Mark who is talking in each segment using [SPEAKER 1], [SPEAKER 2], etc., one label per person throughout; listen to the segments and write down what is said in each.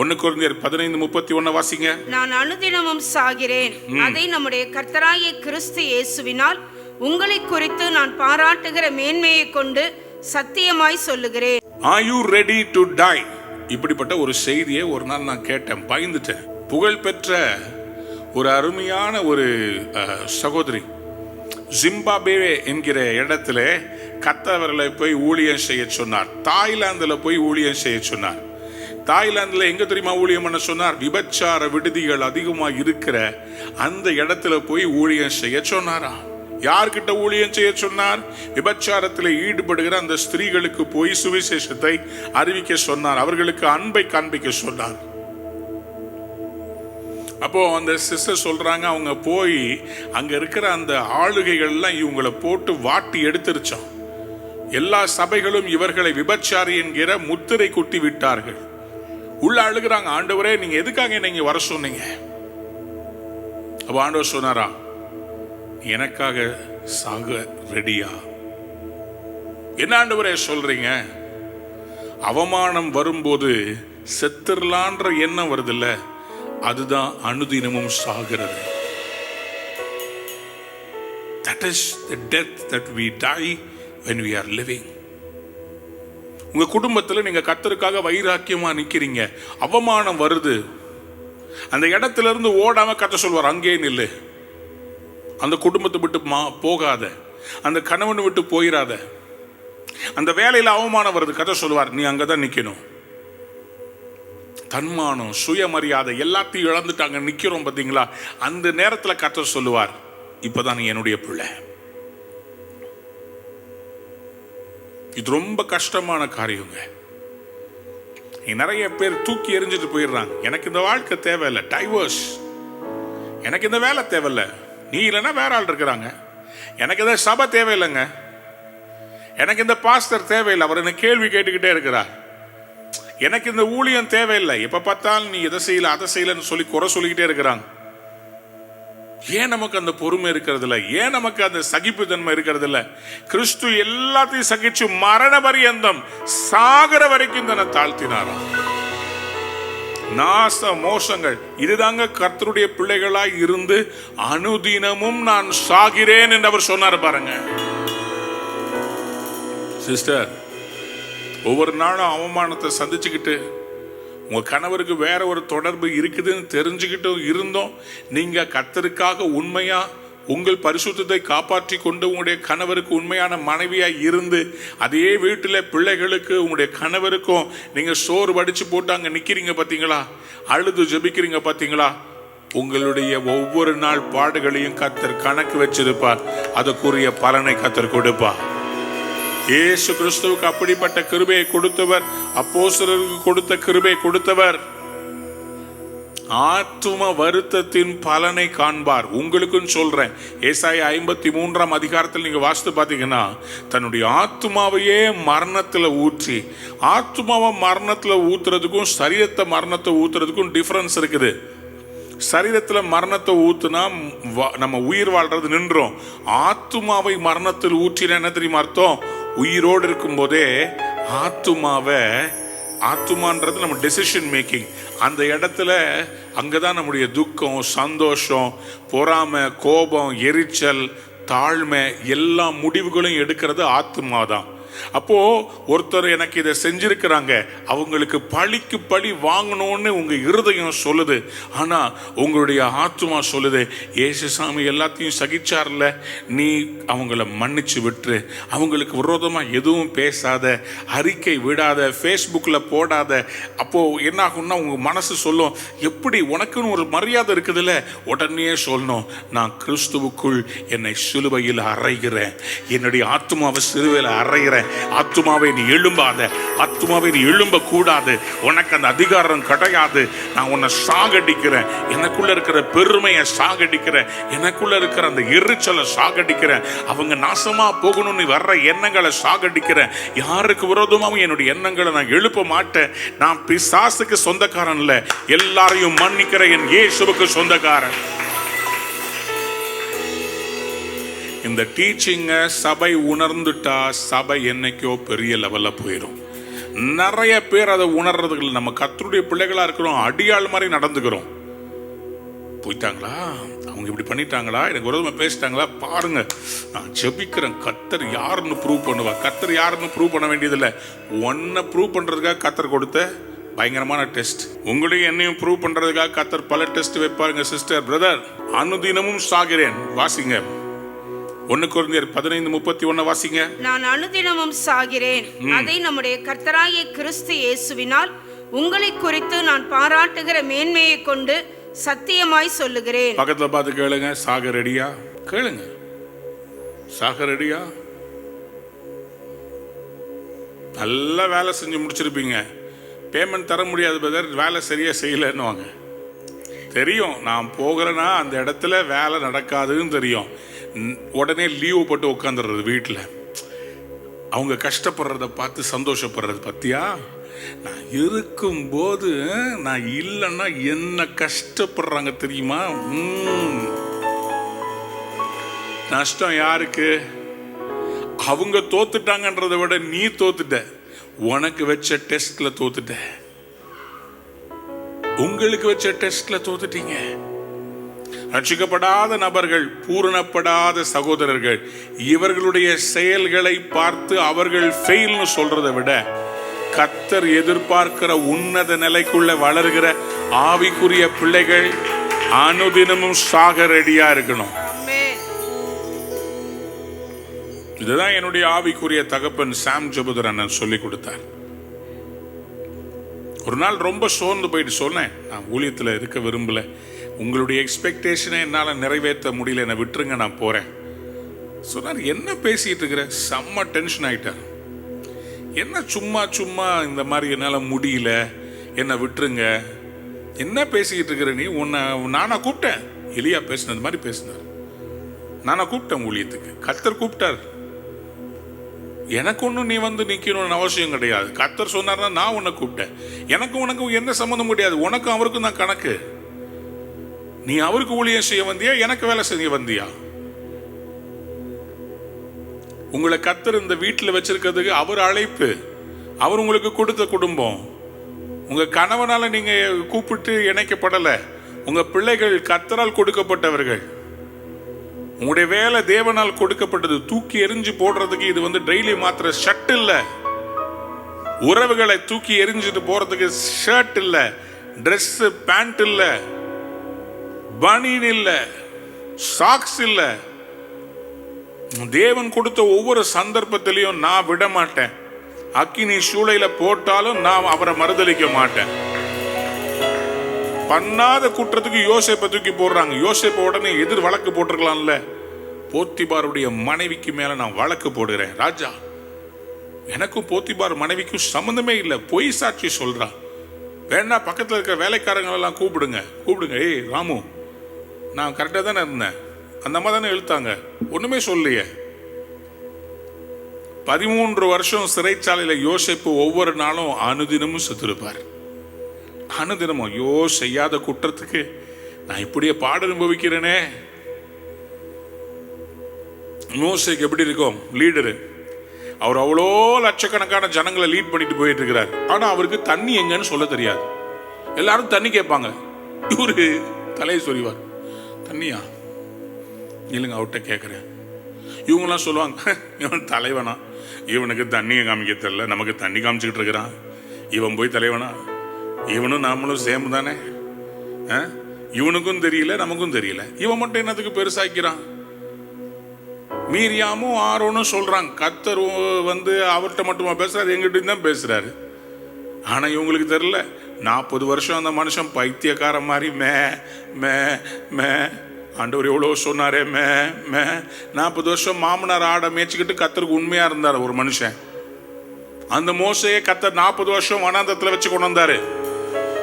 [SPEAKER 1] 1 கொரிந்தியர் 15:31 வாசிங்க.
[SPEAKER 2] நான் அனுதினமும் சாகிறேன், அதை நம்முடைய கர்த்தராகிய கிறிஸ்து இயேசுவினால் உங்களை குறித்து நான் பாராட்டுகிற மேன்மையை கொண்டு சத்தியமாய் சொல்லுகிறேன்.
[SPEAKER 1] Are you ready to die? இப்படிப்பட்ட ஒரு செய்தியை ஒரு நாள் நான் கேட்டேன், பயந்துட்டேன். புகழ்பெற்ற ஒரு அருமையான ஒரு சகோதரி ஜிம்பாப்வே என்கிற இடத்துல கர்த்தர்களை போய் ஊழியம் செய்ய சொன்னார். தாய்லாந்தில் போய் ஊழியம் செய்ய சொன்னார். தாய்லாந்தில் எங்க தெரியுமா ஊழியம் பண்ண சொன்னார்? விபச்சார விடுதிகள் அதிகமாக இருக்கிற அந்த இடத்துல போய் ஊழியம் செய்ய சொன்னாரா? யார்கிட்ட ஊழியம் செய்ய சொன்னார்? விபச்சாரத்தில் ஈடுபடுகிற அந்த ஸ்திரீகளுக்கு போய் சுவிசேஷத்தை அறிவிக்க சொன்னார். அவர்களுக்கு அன்பை காண்பிக்க சொன்னார். அப்போ அந்த சிஸ்டர் சொல்றாங்க, அவங்க போய் அங்க இருக்கிற அந்த ஆளுகைகள்லாம் இவங்களை போட்டு வாட்டி எடுத்துருச்சான். எல்லா சபைகளும் இவர்களை விபச்சாரி என்கிற முத்திரை குட்டி விட்டார்கள். உள்ள அழுகிறாங்க, ஆண்டவரே நீங்க எதுக்காக நீங்க வர சொன்னீங்க? அப்ப ஆண்டவர் சொன்னாரா, எனக்காக சாக ரெடியா? என்ன ஆண்டவரே சொல்றீங்க? அவமானம் வரும்போது செத்துறலான்ற எண்ணம் வருது இல்ல, அதுதான் அனுதினமும் சாகிறது. That is the death that we die when we are living. உங்க குடும்பத்தில் நீங்க கர்த்தருக்காக வைராக்கியமா நிக்கிறீங்க, அவமானம் வருது, அந்த இடத்துல இருந்து ஓடாம கர்த்தர் சொல்வார், அங்கே நில்லு, அந்த குடும்பத்தை விட்டு போகாத, அந்த கணவனை விட்டு போயிடாத. அந்த வேலையில் அவமானம் வருது, கர்த்தர் சொல்வார், நீ அங்கதான் நிக்கணும். தன்மானம், சுயமரியாதை எல்லாத்தையும் இழந்துட்டாங்க, நிக்கிறோம் பாத்தீங்களா? அந்த நேரத்தில் கர்த்தர் சொல்லுவார், இப்பதான் நீ என்னுடைய பிள்ளை. இது ரொம்ப கஷ்டமான காரியங்க. நிறைய பேர் தூக்கி எறிஞ்சிட்டு போயிடுறாங்க. எனக்கு இந்த வாழ்க்கை தேவையில்லை, டைவர்ஸ். எனக்கு இந்த வேலை தேவையில்லை, நீ இல்லைன்னா வேற ஆள் இருக்கிறாங்க. எனக்கு இந்த சபை தேவையில்லைங்க, எனக்கு இந்த பாஸ்டர் தேவையில்லை, அவர் என்ன கேள்வி கேட்டுக்கிட்டே இருக்கிறார். எனக்கு இந்த ஊழியம் தேவையில்லை, எப்ப பார்த்தாலும் நீ எதை செய்யல அதை செய்யலன்னு சொல்லி குறை சொல்லிக்கிட்டே இருக்கிறாங்க. ஏன் நமக்கு அந்த பொறுமை இருக்கிறது இல்லை? ஏன் நமக்கு அந்த சகிப்பு தன்மை இருக்கிறது இல்லை? கிறிஸ்து எல்லாத்தையும் சகிச்சு மரண பரியந்தம் சாகர வரைக்கும் தன்னை தாழ்த்தினாராம். நாச மோசங்கள் இதுதாங்க கர்த்தருடைய பிள்ளைகளாய் இருந்து அனுதினமும் நான் சாகிறேன் என்று அவர் சொன்னார் பாருங்க. சிஸ்டர், ஒவ்வொரு நாளும் அவமானத்தை சந்திச்சுக்கிட்டு உங்க கணவருக்கு வேற ஒரு தொடர்பு இருக்குதுன்னு தெரிஞ்சுக்கிட்டும் இருந்தோம், நீங்க கர்த்தருக்காக உண்மையா உங்கள் பரிசுத்தத்தை காப்பாற்றி கொண்டு உங்களுடைய கணவருக்கு உண்மையான மனைவியா இருந்து அதே வீட்டில் பிள்ளைகளுக்கு உங்களுடைய கணவருக்கும் நீங்க சோறு வடிச்சு போட்டு அங்க நிக்கிறீங்க பாத்தீங்களா? அழுது ஜெபிக்கிறீங்க பாத்தீங்களா? உங்களுடைய ஒவ்வொரு நாள் பாடுகளையும் கர்த்தர் கணக்கு வச்சிருப்பார். அதற்குரிய பலனை கர்த்தர் கொடுப்பார். இயேசு கிறிஸ்துவுக்கு அப்படிப்பட்ட கிருபையை கொடுத்தவர், அப்போஸ்தலருக்கு கொடுத்த கிருபை கொடுத்தவர். ஆத்தும வருத்தத்தின் பலனை காண்பார். உங்களுக்கும் சொல்றேன், ஏசாயா 53ஆம் அதிகாரத்தில் நீங்க வாசித்து பாத்தீங்கன்னா, தன்னுடைய ஆத்துமாவையே மரணத்துல ஊற்றி, ஆத்துமாவை மரணத்துல ஊத்துறதுக்கும் சரீரத்தை மரணத்தை ஊத்துறதுக்கும் டிஃபரன்ஸ் இருக்குது. சரீரத்தில் மரணத்தை ஊத்துனா நம்ம உயிர் வாழ்றது நின்றோம். ஆத்துமாவை மரணத்தில் ஊற்றின என்ன தெரியுமா அர்த்தம்? உயிரோடு இருக்கும் போதே ஆத்துமான்றது நம்ம டெசிஷன் மேக்கிங். அந்த இடத்துல அங்கதான் நம்முடைய துக்கம், சந்தோஷம், பொறாமை, கோபம், எரிச்சல், தாழ்மை எல்லா முடிவுகளும் எடுக்கிறது ஆத்துமா தான். அப்போ ஒருத்தர் எனக்கு இதை செஞ்சிருக்கிறாங்க, அவங்களுக்கு பழிக்கு பழி வாங்கணும்னு உங்க இருதயம் சொல்லுது. ஆனா உங்களுடைய ஆத்துமா சொல்லுது, ஏசுசாமி எல்லாத்தையும் சகிச்சார்ல, நீ அவங்கள மன்னிச்சு விட்டுரு, அவங்களுக்கு விரோதமா எதுவும் பேசாத, அறிக்கை விடாத, ஃபேஸ்புக்கில் போடாத. அப்போ என்ன ஆகும்னா உங்க மனசு சொல்லும், எப்படி உனக்குன்னு ஒரு மரியாதை இருக்குதுல்ல, உடனே சொல்லணும், நான் கிறிஸ்துவுக்குள் என்னை சிலுவையில் அறைகிறேன், என்னுடைய ஆத்துமாவை சிலுவையில் அறைகிறேன். ஆத்துமாவை நீ எழும்பாத, ஆத்துமாவை நீ எழும்ப கூடாது, உனக்கு அந்த அதிகாரம் கிடையாது, நான் உன்னை சாகடிக்கிறேன், எனக்குள்ள இருக்கிற பெருமையை சாகடிக்கிறேன், எனக்குள்ள இருக்கிற அந்த எரிச்சலை சாகடிக்கிறேன், அவங்க நாசமா போகணும்னு வர்ற எண்ணங்களை சாகடிக்கிறேன். யாருக்கு விரோதமாகவும் என்னுடைய எண்ணங்களை நான் எழுப்ப மாட்டேன். நான் பிசாசுக்கு சொந்தக்காரன் இல்லை, எல்லாரையும் மன்னிக்கிற என் இயேசுவுக்கு சொந்தக்காரன். இந்த டீச்சிங்க சபை உணர்ந்துட்டா சபை என்னைக்கோ பெரிய லெவல்ல போயிடும். நிறைய பேர் அதை உணர்றதுக்கு இல்லை. நம்ம கர்த்தருடைய பிள்ளைகளா இருக்கிறோம், அடியாள் மாதிரி நடந்துக்கிறோம். போயிட்டாங்களா, அவங்க இப்படி பண்ணிட்டாங்களா, எனக்கு விரோதமா பேசிட்டாங்களா, பாருங்க நான் ஜெபிக்கிறேன், கர்த்தர் யாருன்னு ப்ரூவ் பண்ணுவா. கர்த்தர் யாருன்னு ப்ரூவ் பண்ண வேண்டியதில்லை. ஒன்னை ப்ரூவ் பண்றதுக்காக கர்த்தர் கொடுத்த பயங்கரமான டெஸ்ட். உங்களையும் என்னையும் ப்ரூவ் பண்றதுக்காக கர்த்தர் பல டெஸ்ட் வைப்பாருங்க. சிஸ்டர், பிரதர், அனுதினமும் சாகிறேன். வாசிங்க 1 கொரிந்தியர் 15:31 வாசிங்க.
[SPEAKER 2] நான் அனுதினமும் சாகிறேன், அதை நம்முடைய கர்த்தராகிய கிறிஸ்து இயேசுவினால் உங்களை குறித்து நான் பாராட்டுகிற மேன்மையை கொண்டு சத்தியமாய் சொல்லுகிறேன்.
[SPEAKER 1] பக்கத்துல பார்த்து கேளுங்க, சாக ரெடியா? கேளுங்க, சாக ரெடியா? நல்லா வேலை செஞ்சு முடிச்சிருப்பீங்க, பேமெண்ட் தர முடியாது பிரதர், வேலை சரியா செய்யலன்னுவாங்க. தெரியும் நான் போகிறேன்னா அந்த இடத்துல வேலை நடக்காதுன்னு தெரியும். உடனே லீவு போட்டு உட்காந்துடுறது வீட்டில். அவங்க கஷ்டப்படுறத பார்த்து சந்தோஷப்படுறது. பத்தியா, நான் இருக்கும்போது நான் இல்லைன்னா என்ன கஷ்டப்படுறாங்க தெரியுமா? நஷ்டம் யாருக்கு? அவங்க தோத்துட்டாங்கன்றதை விட நீ தோத்துட்ட. உனக்கு வச்ச டெஸ்ட்ல தோத்துட்ட, உங்களுக்கு வச்ச டெஸ்ட்ல தோத்துட்டீங்க. ரட்சிக்கப்படாத நபர்கள், பூரணப்படாத சகோதரர்கள், இவர்களுடைய செயல்களை பார்த்து அவர்கள் ஃபெயில்னு சொல்றதை விட கர்த்தர் எதிர்பார்க்கிற உன்னத நிலைக்குள்ள வளர்கிற ஆவிக்குரிய பிள்ளைகள் அனுதினமும் சாக ரெடியா இருக்கணும். இதுதான் என்னுடைய ஆவிக்குரிய தகப்பன் சாம் ஜெபுதர் அண்ணன் சொல்லி கொடுத்தார். ஒரு நாள் ரொம்ப சோர்ந்து போயிட்டு சொன்னேன், நான் ஊழியத்தில் இருக்க விரும்பல, உங்களுடைய எக்ஸ்பெக்டேஷனை என்னால் நிறைவேற்ற முடியல, என்னை விட்டுருங்க, நான் போறேன் சொன்னார். என்ன பேசிட்டு இருக்கிற? செம்ம டென்ஷன் ஆயிட்டார். என்ன சும்மா சும்மா இந்த மாதிரி என்னால் முடியல, என்னை விட்டுருங்க, என்ன பேசிக்கிட்டு இருக்கிற நீ? உன்னை நானா கூப்பிட்டேன்? எலியா பேசினது மாதிரி பேசினார். நானா கூப்பிட்டேன் ஊழியத்துக்கு, கர்த்தர் கூப்பிட்டார். எனக்கு ஒன்றும் நீ வந்து நிற்கணும்னு அவசியம் கிடையாது. கர்த்தர் சொன்னார்னா நான் உன்னை கூப்பிட்டேன். எனக்கும் உனக்கும் என்ன சம்மந்தம் கிடையாது. உனக்கும் அவருக்கும் தான் கணக்கு. நீ அவருக்கு ஊழியம் செய்ய வந்தியா, எனக்கு வேலை செய்ய வந்தியா? உங்களை கர்த்தர் இந்த வீட்டில் வச்சிருக்கிறதுக்கு அவர் அழைப்பு, அவர் உங்களுக்கு கொடுத்த குடும்பம். உங்க கணவனால நீங்க கூப்பிட்டு இணைக்கப்படலை. உங்க பிள்ளைகள் கர்த்தரால் கொடுக்கப்பட்டவர்கள். உங்களுடைய வேலை தேவனால் கொடுக்கப்பட்டது. தூக்கி எரிஞ்சு போடுறதுக்கு இது வந்து டெய்லி மாத்திர ஷர்ட் இல்ல. உறவுகளை தூக்கி எரிஞ்சிட்டு போறதுக்கு ஷர்ட் இல்ல, ட்ரெஸ் பேண்ட் இல்ல, பனியன் இல்ல, சாக்ஸ் இல்ல. தேவன் கொடுத்த ஒவ்வொரு சந்தர்ப்பத்திலையும் நான் விட மாட்டேன். அக்கினி சூளையில போட்டாலும் நான் அவரை மறுதலிக்க மாட்டேன். பண்ணாத குற்றத்துக்கு யோசேப்பை தூக்கி போடுறாங்க. யோசேப்பை உடனே எதிர் வழக்கு போட்டிருக்கலாம்ல. போத்திபாருடைய மனைவிக்கு மேல நான் வழக்கு போடுகிறேன். ராஜா, எனக்கும் போத்திபார் மனைவிக்கும் சம்பந்தமே இல்லை, பொய் சாட்சி சொல்றா. வேணா பக்கத்தில் இருக்கிற வேலைக்காரங்களெல்லாம் கூப்பிடுங்க. ஏய் ராமு, நான் கரெக்டாக தானே இருந்தேன், அந்த அம்மா தானே இழுத்தாங்க, ஒண்ணுமே சொல்லையே. 13 வருஷம் சிறைச்சாலையில யோசேப்பு ஒவ்வொரு நாளும் அனுதினமும் செத்துருப்பார். அனுதினமும் ஐயோ செய்யாத குற்றத்துக்கு நான் இப்படியே பாட அனுபவிக்கிறேனே. மோசேக்கு எப்படி இருக்கும்? லீடரு, அவர் அவ்வளோ லட்சக்கணக்கான ஜனங்களை லீட் பண்ணிட்டு போயிட்டு இருக்கிறார். ஆனா அவருக்கு தண்ணி எங்கன்னு சொல்ல தெரியாது. எல்லாரும் தண்ணி கேட்பாங்க, இவரு தலையை சொறிவார். தண்ணியா இல்லைங்க, அவர்கிட்ட கேட்குறேன். இவங்கெல்லாம் சொல்லுவாங்க, இவன் தலைவனா, இவனுக்கு தண்ணியை காமிக்க தெரியல, நமக்கு தண்ணி காமிச்சுக்கிட்டு இருக்கிறான், இவன் போய் தலைவனா? இவனும் நாமளும் சேம் தானே, இவனுக்கும் தெரியல நமக்கும் தெரியல, இவன் மட்டும் என்னத்துக்கு பெருசாக்கிறான்? மீரியாமும் ஆரோனும் சொல்றாங்க, கர்த்தர் வந்து அவர்கிட்ட மட்டுமா பேசுறாரு, எங்கிட்ட தான் பேசுறாரு. ஆனா இவங்களுக்கு தெரியல, 40 வருஷம் அந்த மனுஷன் பைத்தியக்கார மாதிரி மே மே மே ஆண்டவர் எவ்வளோ சொன்னாரே மே மே. 40 வருஷம் மாமனார் ஆடை மேய்ச்சிக்கிட்டு கர்த்தருக்கு உண்மையா இருந்தார் ஒரு மனுஷன். அந்த மோசையை கர்த்தர் 40 வருஷம் வனாந்தரத்துல வச்சு கொண்டு வந்தாரு.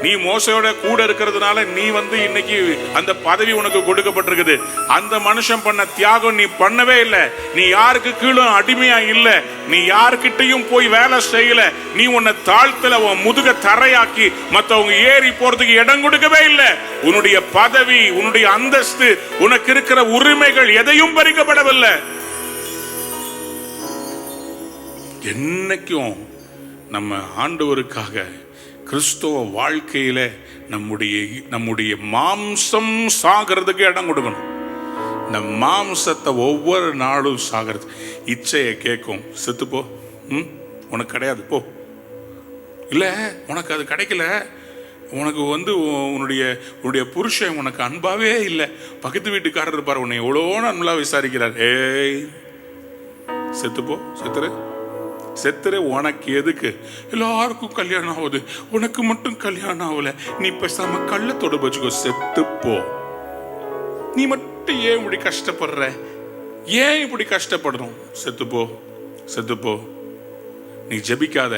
[SPEAKER 1] நீ மோசையோட கூட இருக்கிறதுனால நீ வந்து இன்னைக்கு அந்த பதவி உனக்கு கொடுக்கப்பட்டிருக்குது. அந்த மனுஷன் பண்ண தியாகம் நீ பண்ணவே இல்லை. நீ யாருக்கு கீழும் அடிமையா இல்ல, நீ யாருக்கிட்டையும் போய் வேலை செய்யல. நீ உன்னை தாழ்த்தல, உன் முதுக தரையாக்கி மத்தவங்க ஏறி போறதுக்கு இடம் கொடுக்கவே இல்லை. உன்னுடைய பதவி, உன்னுடைய அந்தஸ்து, உனக்கு இருக்கிற உரிமைகள் எதையும் பறிக்கப்படவில்லை. என்னைக்கும் நம்ம ஆண்டவருக்காக கிறிஸ்துவ வாழ்க்கையில நம்முடைய மாம்சம் சாகிறதுக்கு இடம் கொடுக்கணும். இந்த மாம்சத்தை ஒவ்வொரு நாளும் சாகிறது. இச்சையை கேட்கும், செத்துப்போ, உனக்கு கிடையாது போ, இல்லை உனக்கு அது கிடைக்கல, உனக்கு உன்னுடைய புருஷன் உனக்கு அன்பாவே இல்லை, பக்கத்து வீட்டுக்காரர் இருப்பார் உன்னை எவ்வளோ நல்லா விசாரிக்கிறார், ஏய் செத்துப்போ, செத்துரு, உனக்கு எதுக்கு, எல்லாருக்கும் கல்யாணம் ஆகுது, உனக்கு மட்டும் கல்யாணம் ஆகல, நீ பேசாம கள்ளத்தோடு வச்சுக்கோ, செத்துப்போ. நீ மட்டும் ஏன் இப்படி கஷ்டப்படுற, ஏன் இப்படி கஷ்டப்படணும், செத்துப்போ. நீ ஜெபிக்காத,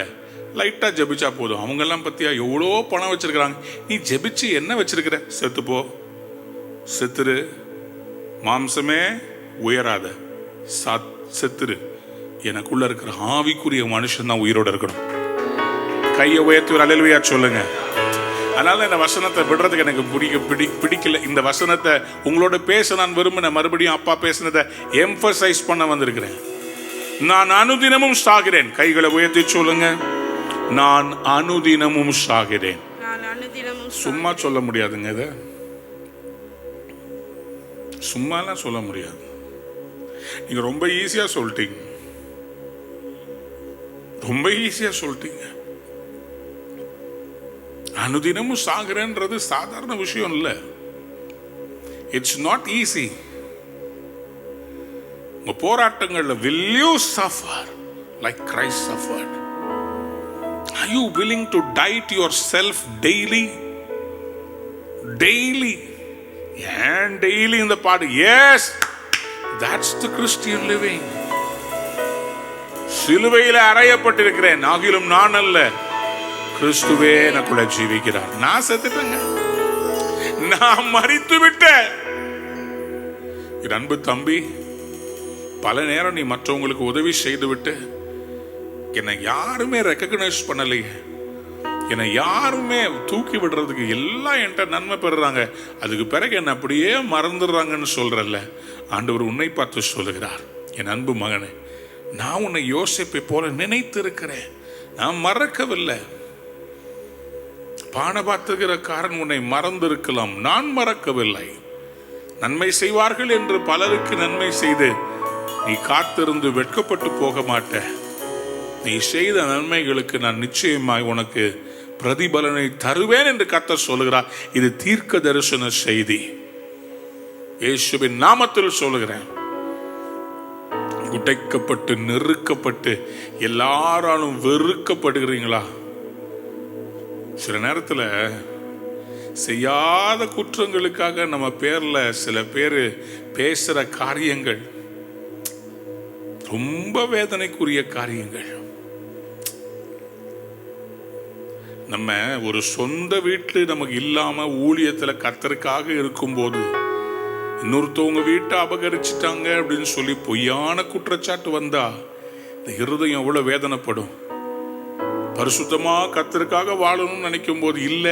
[SPEAKER 1] லைட்டா ஜெபிச்சா போதும். அவங்க எல்லாம் பத்தியா எவ்வளோ பணம் வச்சிருக்கிறாங்க, நீ ஜெபிச்சு என்ன வச்சிருக்கிற, செத்துரு. மாம்சமே உயராத, செத்துரு. எனக்குள்ள இருக்கிற ஆவிக்குரிய மனுஷன் தான் உயிரோட இருக்கணும். கையை உயர்த்தி ஒரு அல்லேலூயா சொல்லுங்க. அதனால இந்த வசனத்தை விடுறதுக்கு எனக்கு பிடிக்கல. இந்த வசனத்தை உங்களோட பேச நான் விரும்பின, மறுபடியும் அப்பா பேசினதை எம்பசைஸ் பண்ண வந்திருக்கிறேன். நான் அனுதினமும் சாகிறேன். கைகளை உயர்த்தி சொல்லுங்க, நான் அனுதினமும் சாகிறேன். சும்மா சொல்ல முடியாதுங்க, இதை சும்மாலாம் சொல்ல முடியாது. நீங்க ரொம்ப ஈஸியா சொல்லிட்டீங்க. அனுதினமும் சாகிறேன்றது சாதாரண விஷயம் இல்ல. It's not easy. உங்க போராட்டங்கள்ல will you suffer like Christ suffered? Are you willing to die to yourself daily? And daily in the part, yes, that's the Christian living. சிலுவையில் அறையப்பட்டிருக்கிறேன், ஆகிலும் நான் அல்ல, கிறிஸ்துவே எனக்குள்ள ஜீவிக்கிறார். நான் செத்துட்டேங்க, நான் மரித்து விட்டேன். அன்பு தம்பி, பல நேரம் நீ மற்றவங்களுக்கு உதவி செய்து விட்டு என்னை யாருமே ரெக்கக்னைஸ் பண்ணலையே, என்னை யாருமே தூக்கி விடுறதுக்கு எல்லாம் என்கிட்ட நன்மை பெறுறாங்க, அதுக்கு பிறகு என்னை அப்படியே மறந்துடுறாங்கன்னு சொல்றல்ல. ஆண்டவர் உன்னை பார்த்து சொல்லுகிறார், என் அன்பு மகனே, நான் உன்னை யோசிப்பை போல நினைத்து இருக்கிறேன், நான் மறக்கவில்லை. பானபாத்துகிறக்காரன் உன்னை மறந்திருக்கலாம், நான் மறக்கவில்லை. நன்மை செய்வார்கள் என்று பலருக்கு நன்மை செய்து நீ காத்திருந்து வெட்கப்பட்டு போக மாட்ட. நீ செய்த நன்மைகளுக்கு நான் நிச்சயமாய் உனக்கு பிரதிபலனை தருவேன் என்று கர்த்தர் சொல்லுகிறார். இது தீர்க்க தரிசன செய்தி. இயேசுவின் நாமத்தில் சொல்லுகிறேன். உடைக்கப்பட்டு நெருக்கப்பட்டு எல்லாராலும் வெறுக்கப்படுகிறீங்களா? சில நேரத்தில் செய்யாத குற்றங்களுக்காக நம்ம பேர்ல சில பேர் பேசுற காரியங்கள் ரொம்ப வேதனைக்குரிய காரியங்கள். நம்ம ஒரு சொந்த வீட்டு நமக்கு இல்லாம ஊழியத்துல கர்த்தருக்காக இருக்கும்போது இன்னொருத்தவங்க வீட்டை அபகரிச்சிட்டாங்க அப்படின்னு சொல்லி பொய்யான குற்றச்சாட்டு வந்தா இந்த இருதயம் எவ்வளவு வேதனைப்படும். பரிசுத்தமா கர்த்தருக்காக வாழணும்னு நினைக்கும் போது இல்ல,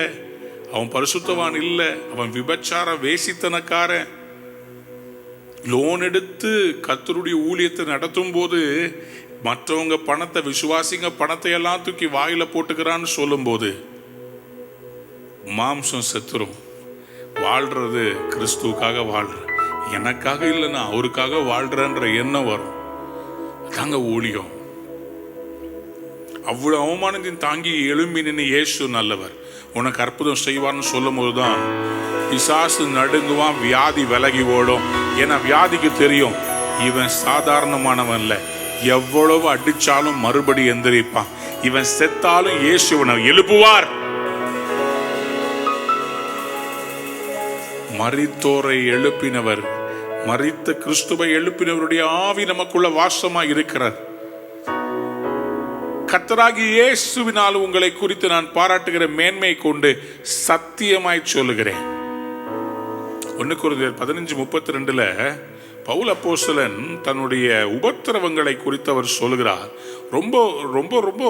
[SPEAKER 1] அவன் பரிசுத்தவான் இல்ல, அவன் விபச்சார வேசித்தனக்காரன், லோன் எடுத்து கர்த்தருடைய ஊழியத்தை நடத்தும் போது மற்றவங்க பணத்தை, விசுவாசிங்க பணத்தை எல்லாம் தூக்கி வாயில போட்டுக்கிறான்னு சொல்லும் போது மாம்சம் செத்துரும். வாழ்றது கிறிஸ்துவுக்காக வாழ்ற, எனக்காக இல்லைன்னா அவருக்காக வாழ்றன்ற எண்ணம் வரும். தாங்க ஊழியம். அவ்வளவு அவமானத்தையும் தாங்கி எழும்பி நின்று இயேசு நல்லவர், உனக்கு அற்புதம் செய்வார்னு சொல்லும் போதுதான் பிசாசு நடுங்குவான், வியாதி விலகி ஓடும். ஏன்னா வியாதிக்கு தெரியும் இவன் சாதாரணமானவன் இல்ல, எவ்வளவு அடிச்சாலும் மறுபடி எந்திரிப்பான், இவன் செத்தாலும் இயேசுவனை எழுப்புவார். மரித்தோரை எழுப்பினவர், மரித்த கிறிஸ்துவை எழுப்பினவருடைய ஆவி நமக்குள்ள வாசமாய் இருக்கிறார். கர்த்தராகிய இயேசுவினால் உங்களை குறித்து நான் பாராட்டுகிற மேன்மை கொண்டு சத்தியமாய் சொல்லுகிறேன். 1 கொரிந்தியர் 15:32 பவுல் அப்போஸ்தலன் தன்னுடைய உபத்திரவங்களை குறித்து அவர் சொல்லுகிறார். ரொம்ப ரொம்ப ரொம்ப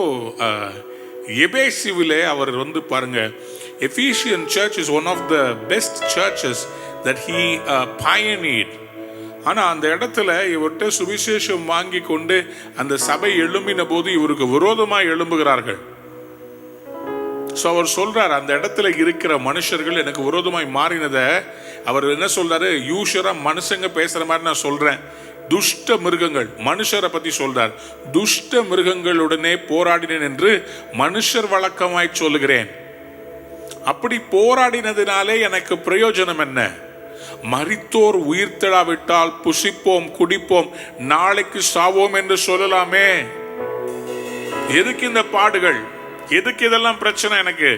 [SPEAKER 1] எபேசுவிலே அவர் பாருங்க, Ephesian church is one of the best churches that he pioneered. ஆனா அந்த இடத்துல இவர்கிட்ட சுவிசேஷம் வாங்கி கொண்டு அந்த சபை எழும்பின போது இவருக்கு விரோதமா எழும்புகிறார்கள். அவர் சொல்றார், அந்த இடத்துல இருக்கிற மனுஷர்கள் எனக்கு விரோதமாய் மாறினத அவர் என்ன சொல்றாரு, யூஷரா மனுஷங்க பேசுற மாதிரி நான் சொல்றேன், துஷ்ட மிருகங்கள், மனுஷரை பத்தி சொல்றார், துஷ்ட மிருகங்களுடனே போராடினேன் என்று மனுஷர் வழக்கமாய் சொல்லுகிறேன். அப்படி போராடினதினாலே எனக்கு பிரயோஜனம் என்ன? மரித்தோர் உயிர்த்தெழாவிட்டால் புசிப்போம் குடிப்போம் நாளைக்கு சாவோம் என்று சொல்லலாமே. எதுக்கு இந்த பாடுகள்? எதுக்கு இதெல்லாம் பிரச்சனை? எனக்கு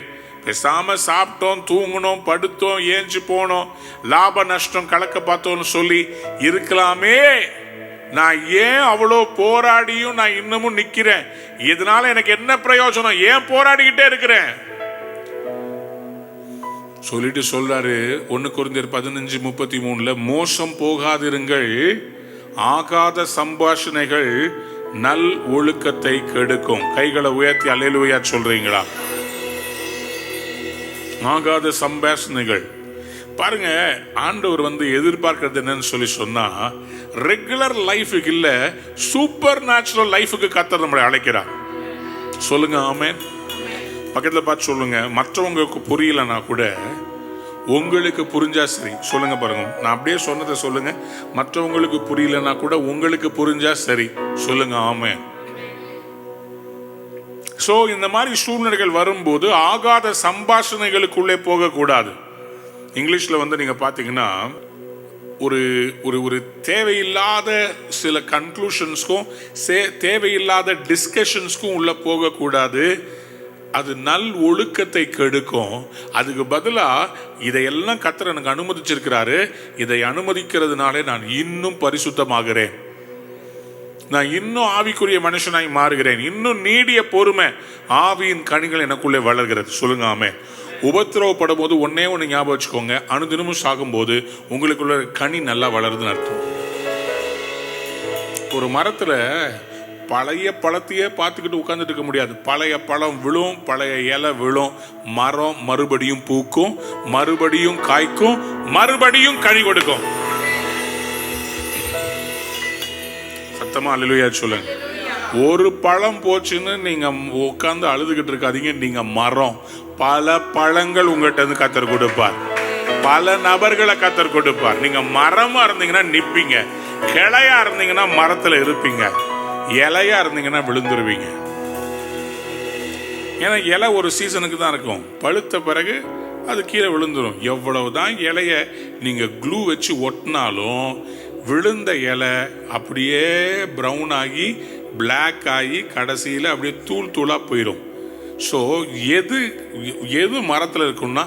[SPEAKER 1] பேசாம சாப்பிட்டோம், தூங்கணும், படுத்தோம், ஏஞ்சி போனோம், லாப நஷ்டம் கலக்க பார்த்தோம்னு சொல்லி இருக்கலாமே. நான் ஏன் அவ்வளோ போராடியும் நான் இன்னமும் நிக்கிறேன்? இதனால எனக்கு என்ன பிரயோஜனம்? ஏன் போராடிக்கிட்டே இருக்கிறேன் சொல்லிட்டு சொல்றாரு 1 கொரிந்தியர் 15:33, மோசம் போகாதிருங்கள், ஆகாத சம்பாஷணைகள் நல் ஒழுக்கத்தை கெடுக்கும். கைகளை உயர்த்தி அல்லேலூயா சொல்றீங்களா? ஆகாத சம்பாஷணைகள் பாருங்க, ஆண்டவர் எதிர்பார்க்கிறது என்னன்னு சொல்லி சொன்னா, ரெகுலர் லைஃபுக்கு இல்ல, சூப்பர் நேச்சுரல் லைஃபுக்கு கர்த்தர் நம்மளை அழைக்கிறார். சொல்லுங்க ஆமென். பக்கத்துல பார்த்து சொல்லுங்க, மற்றவங்களுக்கு புரியலன்னா கூட உங்களுக்கு புரிஞ்சா சரி. சொல்லுங்க பாருங்க, நான் அப்படியே சொன்னதை சொல்லுங்க, மற்றவங்களுக்கு புரியலன்னா கூட உங்களுக்கு புரிஞ்சா சரி. சொல்லுங்க ஆமென். சோ இந்த மாதிரி சூழ்நிலைகள் வரும்போது ஆகாத சம்பாஷணைகளுக்குள்ளே போகக்கூடாது. இங்கிலீஷ்ல நீங்க பாத்தீங்கன்னா ஒரு ஒரு ஒரு தேவையில்லாத சில கன்க்ளூஷன்ஸ்க்கும் தேவையில்லாத டிஸ்கஷன்ஸ்க்கும் உள்ள போகக்கூடாது. அது நல் ஒழுக்கத்தை கெடுக்கும். அதுக்கு பதிலா இதையெல்லாம் கர்த்தர் எனக்கு அனுமதிச்சிருக்கிறாரு, இதை அனுமதிக்கிறதுனாலே நான் இன்னும் பரிசுத்தமாகிறேன், நான் இன்னும் ஆவிக்குரிய மனுஷனாய் மாறுகிறேன், இன்னும் நீடிய பொறுமை, ஆவியின் கனிகள் எனக்குள்ளே வளர்கிறது. சொல்லுங்க ஆமென். உபத்திரவப்படும் போது ஒன்னே ஒன்று ஞாபகம் வச்சுக்கோங்க, அனுதினமும் சாகும்போது உங்களுக்குள்ள கனி நல்லா வளருதுன்னு அர்த்தம். ஒரு மரத்துல பழைய பழத்தையே பார்த்துக்கிட்டு உட்கார்ந்துட்டு இருக்க முடியாது. பழைய பழம் விழும், பழைய இலை விழும், மரம் மறுபடியும் பூக்கும், மறுபடியும் காய்க்கும், மறுபடியும் கனி கொடுக்கும். சத்தமா அல்லேலூயா சொல்லுங்க. ஒரு பழம் போச்சுன்னு நீங்க உட்கார்ந்து அழுதுகிட்டு இருக்காதீங்க. நீங்க மரம், பல பழங்கள் உங்கள்கிட்ட இருந்து கர்த்தர் கொடுப்பார், பல நபர்களை கர்த்தர் கொடுப்பார். நீங்க மரமா இருந்தீங்கன்னா நிப்பீங்க, கிளையா இருந்தீங்கன்னா மரத்துல இருப்பீங்க, இலையா இருந்தீங்கன்னா விழுந்துருவீங்க. ஏன்னா இலை ஒரு சீசனுக்கு தான் இருக்கும், பழுத்த பிறகு அது கீழே விழுந்துரும். எவ்வளவுதான் இலைய நீங்க க்ளூ வச்சு ஒட்டினாலும் விழுந்த இலை அப்படியே ப்ரௌன் ஆகி பிளாக் ஆகி கடைசியில் அப்படியே தூள் தூளா போயிடும். ஸோ எது மரத்தில் இருக்குன்னா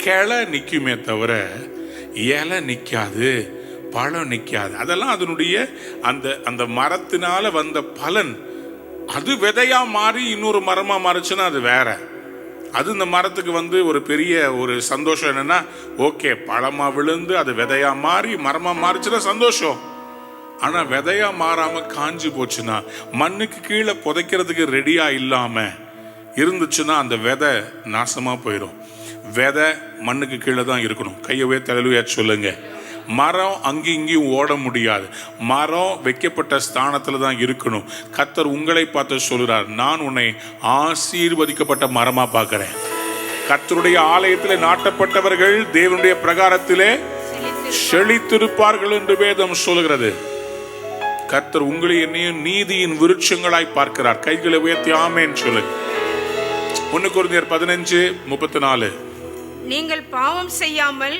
[SPEAKER 1] கிளை நிற்குமே தவிர இலை நிற்காது, பழம் நிற்காது. அதெல்லாம் அதனுடைய அந்த அந்த மரத்தினால வந்த பலன். அது விதையா மாறி இன்னொரு மரமா மாறுச்சுன்னா அது வேற. அது இந்த மரத்துக்கு ஒரு பெரிய ஒரு சந்தோஷம் என்னன்னா, ஓகே பழமா விழுந்து அது விதையா மாறி மரமா மாறிச்சுன்னா சந்தோஷம். ஆனா விதையா மாறாம காஞ்சி போச்சுன்னா, மண்ணுக்கு கீழே புதைக்கிறதுக்கு ரெடியா இல்லாம இருந்துச்சுன்னா அந்த விதை நாசமா போயிடும். விதை மண்ணுக்கு கீழே தான் இருக்கணும். கையவே தலையிலுயா சொல்லுங்க. மரம் அங்கேயும் இங்கேயும் ஓட முடியாது, மரம் வைக்கப்பட்ட ஸ்தானத்துல தான் இருக்கணும். கர்த்தர் உங்களை பார்த்து சொல்கிறார், நான் உன்னை ஆசீர்வதிக்கப்பட்ட மரமா பார்க்கிறேன். கர்த்தருடைய ஆலயத்தில் நாட்டப்பட்டவர்கள் தேவனுடைய பிரகாரத்திலே செழித்திருப்பார்கள் என்று வேதம் சொல்கிறது. கர்த்தர் உங்களை என்னையும் நீதியின் விருட்சங்களாய் பார்க்கிறார். கைகளை உயர்த்தி ஆமென் சொல்லுங்க. 1 கொரிந்தியர் 15:34,
[SPEAKER 2] நீங்கள் பாவம் செய்யாமல்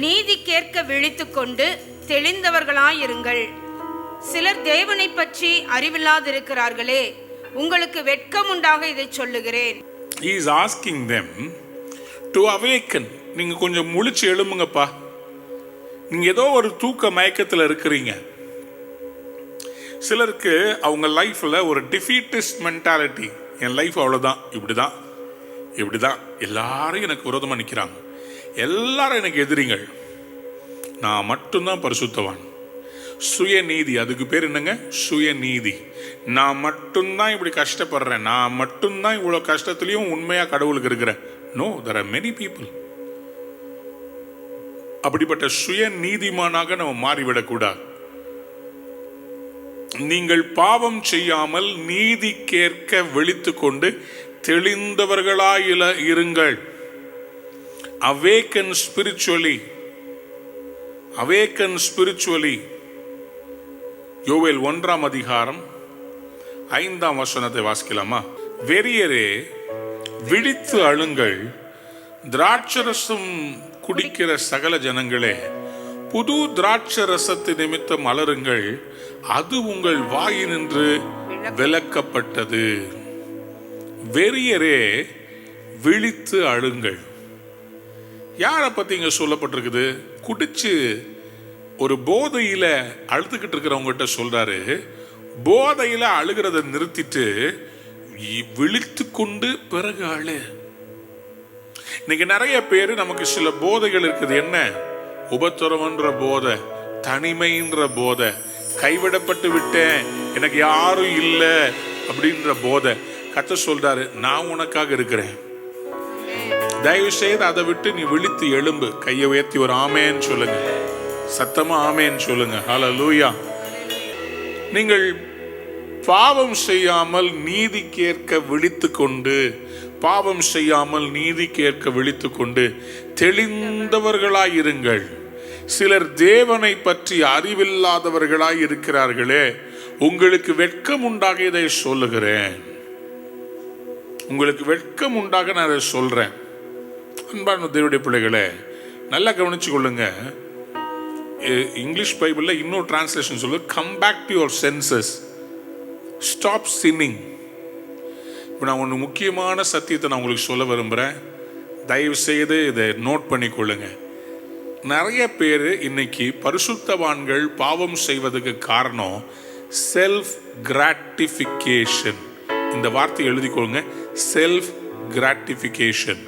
[SPEAKER 2] நீதி கேட்க விழித்துக் கொண்டு தெளிந்தவர்களாயிருங்கள். சிலர் தேவனை பற்றி அறிவில்லாதிருக்கிறார்களே, உங்களுக்கு வெட்கம் உண்டாக இதை சொல்லுகிறேன்.
[SPEAKER 1] He is asking them to awaken. நீங்க கொஞ்சம் முழிச்சு எழும்புங்கப்பா. நீங்க ஏதோ ஒரு தூக்க மயக்கத்தில் இருக்கிறீங்க. சிலருக்கு அவங்க லைஃப்ல ஒரு டிஃபீட்டிஸ்ட் மென்டாலிட்டி. என் லைஃப் அவ்வளவுதான், இப்படிதான், எல்லாரும் எனக்கு விரோதமா நிக்கிறாங்க, எல்லாரும் எனக்கு எதிரிகள், நான் மட்டும்தான் பரிசுத்தவான். சுயநீதி, அதுக்கு பேர் என்னங்க? சுயநீதி. நான் மட்டும்தான் இப்படி கஷ்டப்படுறேன், நான் மட்டும்தான் இவ்வளவு கஷ்டத்திலையும் உண்மையா கடவுளுக்கு இருக்கிறேன். No, there are many people. அப்படிப்பட்ட சுய நீதிமானாக நம்ம மாறிவிடக்கூடாது. நீங்கள் பாவம் செய்யாமல் நீதிக்கேற்க விழித்துக் கொண்டு தெளிந்தவர்களாய் இருங்கள். Awaken spiritually. Awaken spiritually. யோவேல் 1 அதிகாரம் 5 வசனத்தை வாசிக்கலாமா? வெறியரே விழித்து அழுங்கள், திராட்சரசம் குடிக்கிற சகல ஜனங்களே புது திராட்சரசத்து நிமித்தம் அலறுங்கள், அது உங்கள் வாயினின்று விலக்கப்பட்டது. வெறியரே விழித்து அழுங்கள். யாரை பத்தி இங்க சொல்லப்பட்டிருக்குது? குடிச்சு ஒரு போதையில அழுதுகிட்டு இருக்கிறவங்ககிட்ட சொல்றாரு, போதையில அழுகிறத நிறுத்திட்டு விழித்து கொண்டு பிறகு அழு. இன்னைக்கு நிறைய பேரு நமக்கு சில போதைகள் இருக்குது. என்ன? உபத்திரவன்ற போதை, தனிமைன்ற போதை, கைவிடப்பட்டு விட்டேன், எனக்கு யாரும் இல்லை அப்படின்ற போதை. கர்த்தர் சொல்றாரு, நான் உனக்காக இருக்கிறேன். தயவு செய்து அதை விட்டு நீ விழித்து எழும்பு. கையை உயர்த்தி ஒரு ஆமேன்னு சொல்லுங்க, சத்தமா ஆமேன்னு சொல்லுங்க. ஹல்லேலூயா. நீங்கள் பாவம் செய்யாமல் நீதி கேட்க விழித்து கொண்டு, பாவம் செய்யாமல் நீதி கேட்க விழித்து கொண்டு தெளிந்தவர்களாயிருங்கள். சிலர் தேவனை பற்றி அறிவில்லாதவர்களாய் இருக்கிறார்களே, உங்களுக்கு வெட்கம் உண்டாக இதை சொல்லுகிறேன். உங்களுக்கு வெட்கம் உண்டாக நான் அதை சொல்றேன். அன்பான தேவனுடைய பிள்ளைகளே, நல்லா கவனிச்சு கொள்ளுங்க. இங்கிலீஷ் பைபிள்ல இன்னொரு டிரான்ஸ்லேஷன் சொல்லு, come back to your senses, stop sinning. இப்போ நான் ஒன்று முக்கியமான சத்தியத்தை நான் உங்களுக்கு சொல்ல விரும்புகிறேன். தயவு செய்து இதை நோட் பண்ணி கொள்ளுங்க. நிறைய பேர் இன்னைக்கு பரிசுத்தவான்கள் பாவம் செய்வதற்கு காரணம் செல்ஃப் கிராட்டிஃபிகேஷன். இந்த வார்த்தையை எழுதி கொள்ளுங்க, செல்ஃப் கிராட்டிஃபிகேஷன்.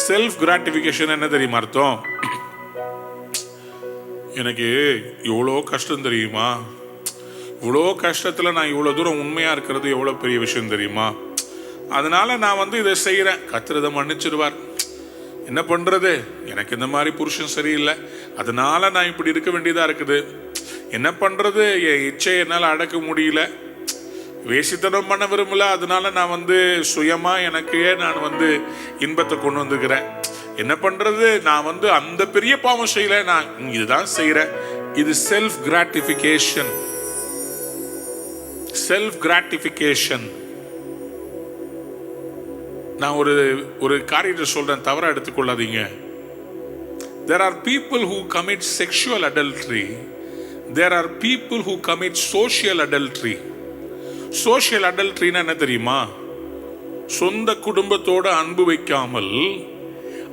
[SPEAKER 1] செல்ஃப் கிராட்டிஃபிகேஷன் என்ன தெரியுமா அர்த்தம்? எனக்கு எவ்வளோ கஷ்டம் தெரியுமா, இவ்வளோ கஷ்டத்தில் நான் இவ்வளோ தூரம் உண்மையாக இருக்கிறது எவ்வளோ பெரிய விஷயம் தெரியுமா, அதனால நான் இதை செய்கிறேன், கர்த்தர் இதை மன்னிச்சிடுவார். என்ன பண்ணுறது, எனக்கு இந்த மாதிரி புருஷன் சரியில்லை, அதனால நான் இப்படி இருக்க வேண்டியதாக இருக்குது. என்ன பண்ணுறது, என் இச்சை என்னால் அடக்க முடியல, வேசித்தனம் பண்ண விரும்பல, அதனால நான் சுயமாக எனக்கே நான் இன்பத்தை கொண்டு வந்துக்கிறேன். என்ன பண்ணுறது, நான் அந்த பெரிய பாவம் செய்யல, நான் இதுதான் செய்கிறேன். இது செல்ஃப் கிராட்டிஃபிகேஷன். Self gratification. நான் ஒரு காரியத்தை சொல்றேன், தவறா எடுத்துக்கொள்ளாதீங்க. There are people who commit sexual adultery. There are people who commit social adultery. Social adultery என்ன தெரியுமா? சொந்த குடும்பத்தோட அன்பு வைக்காமல்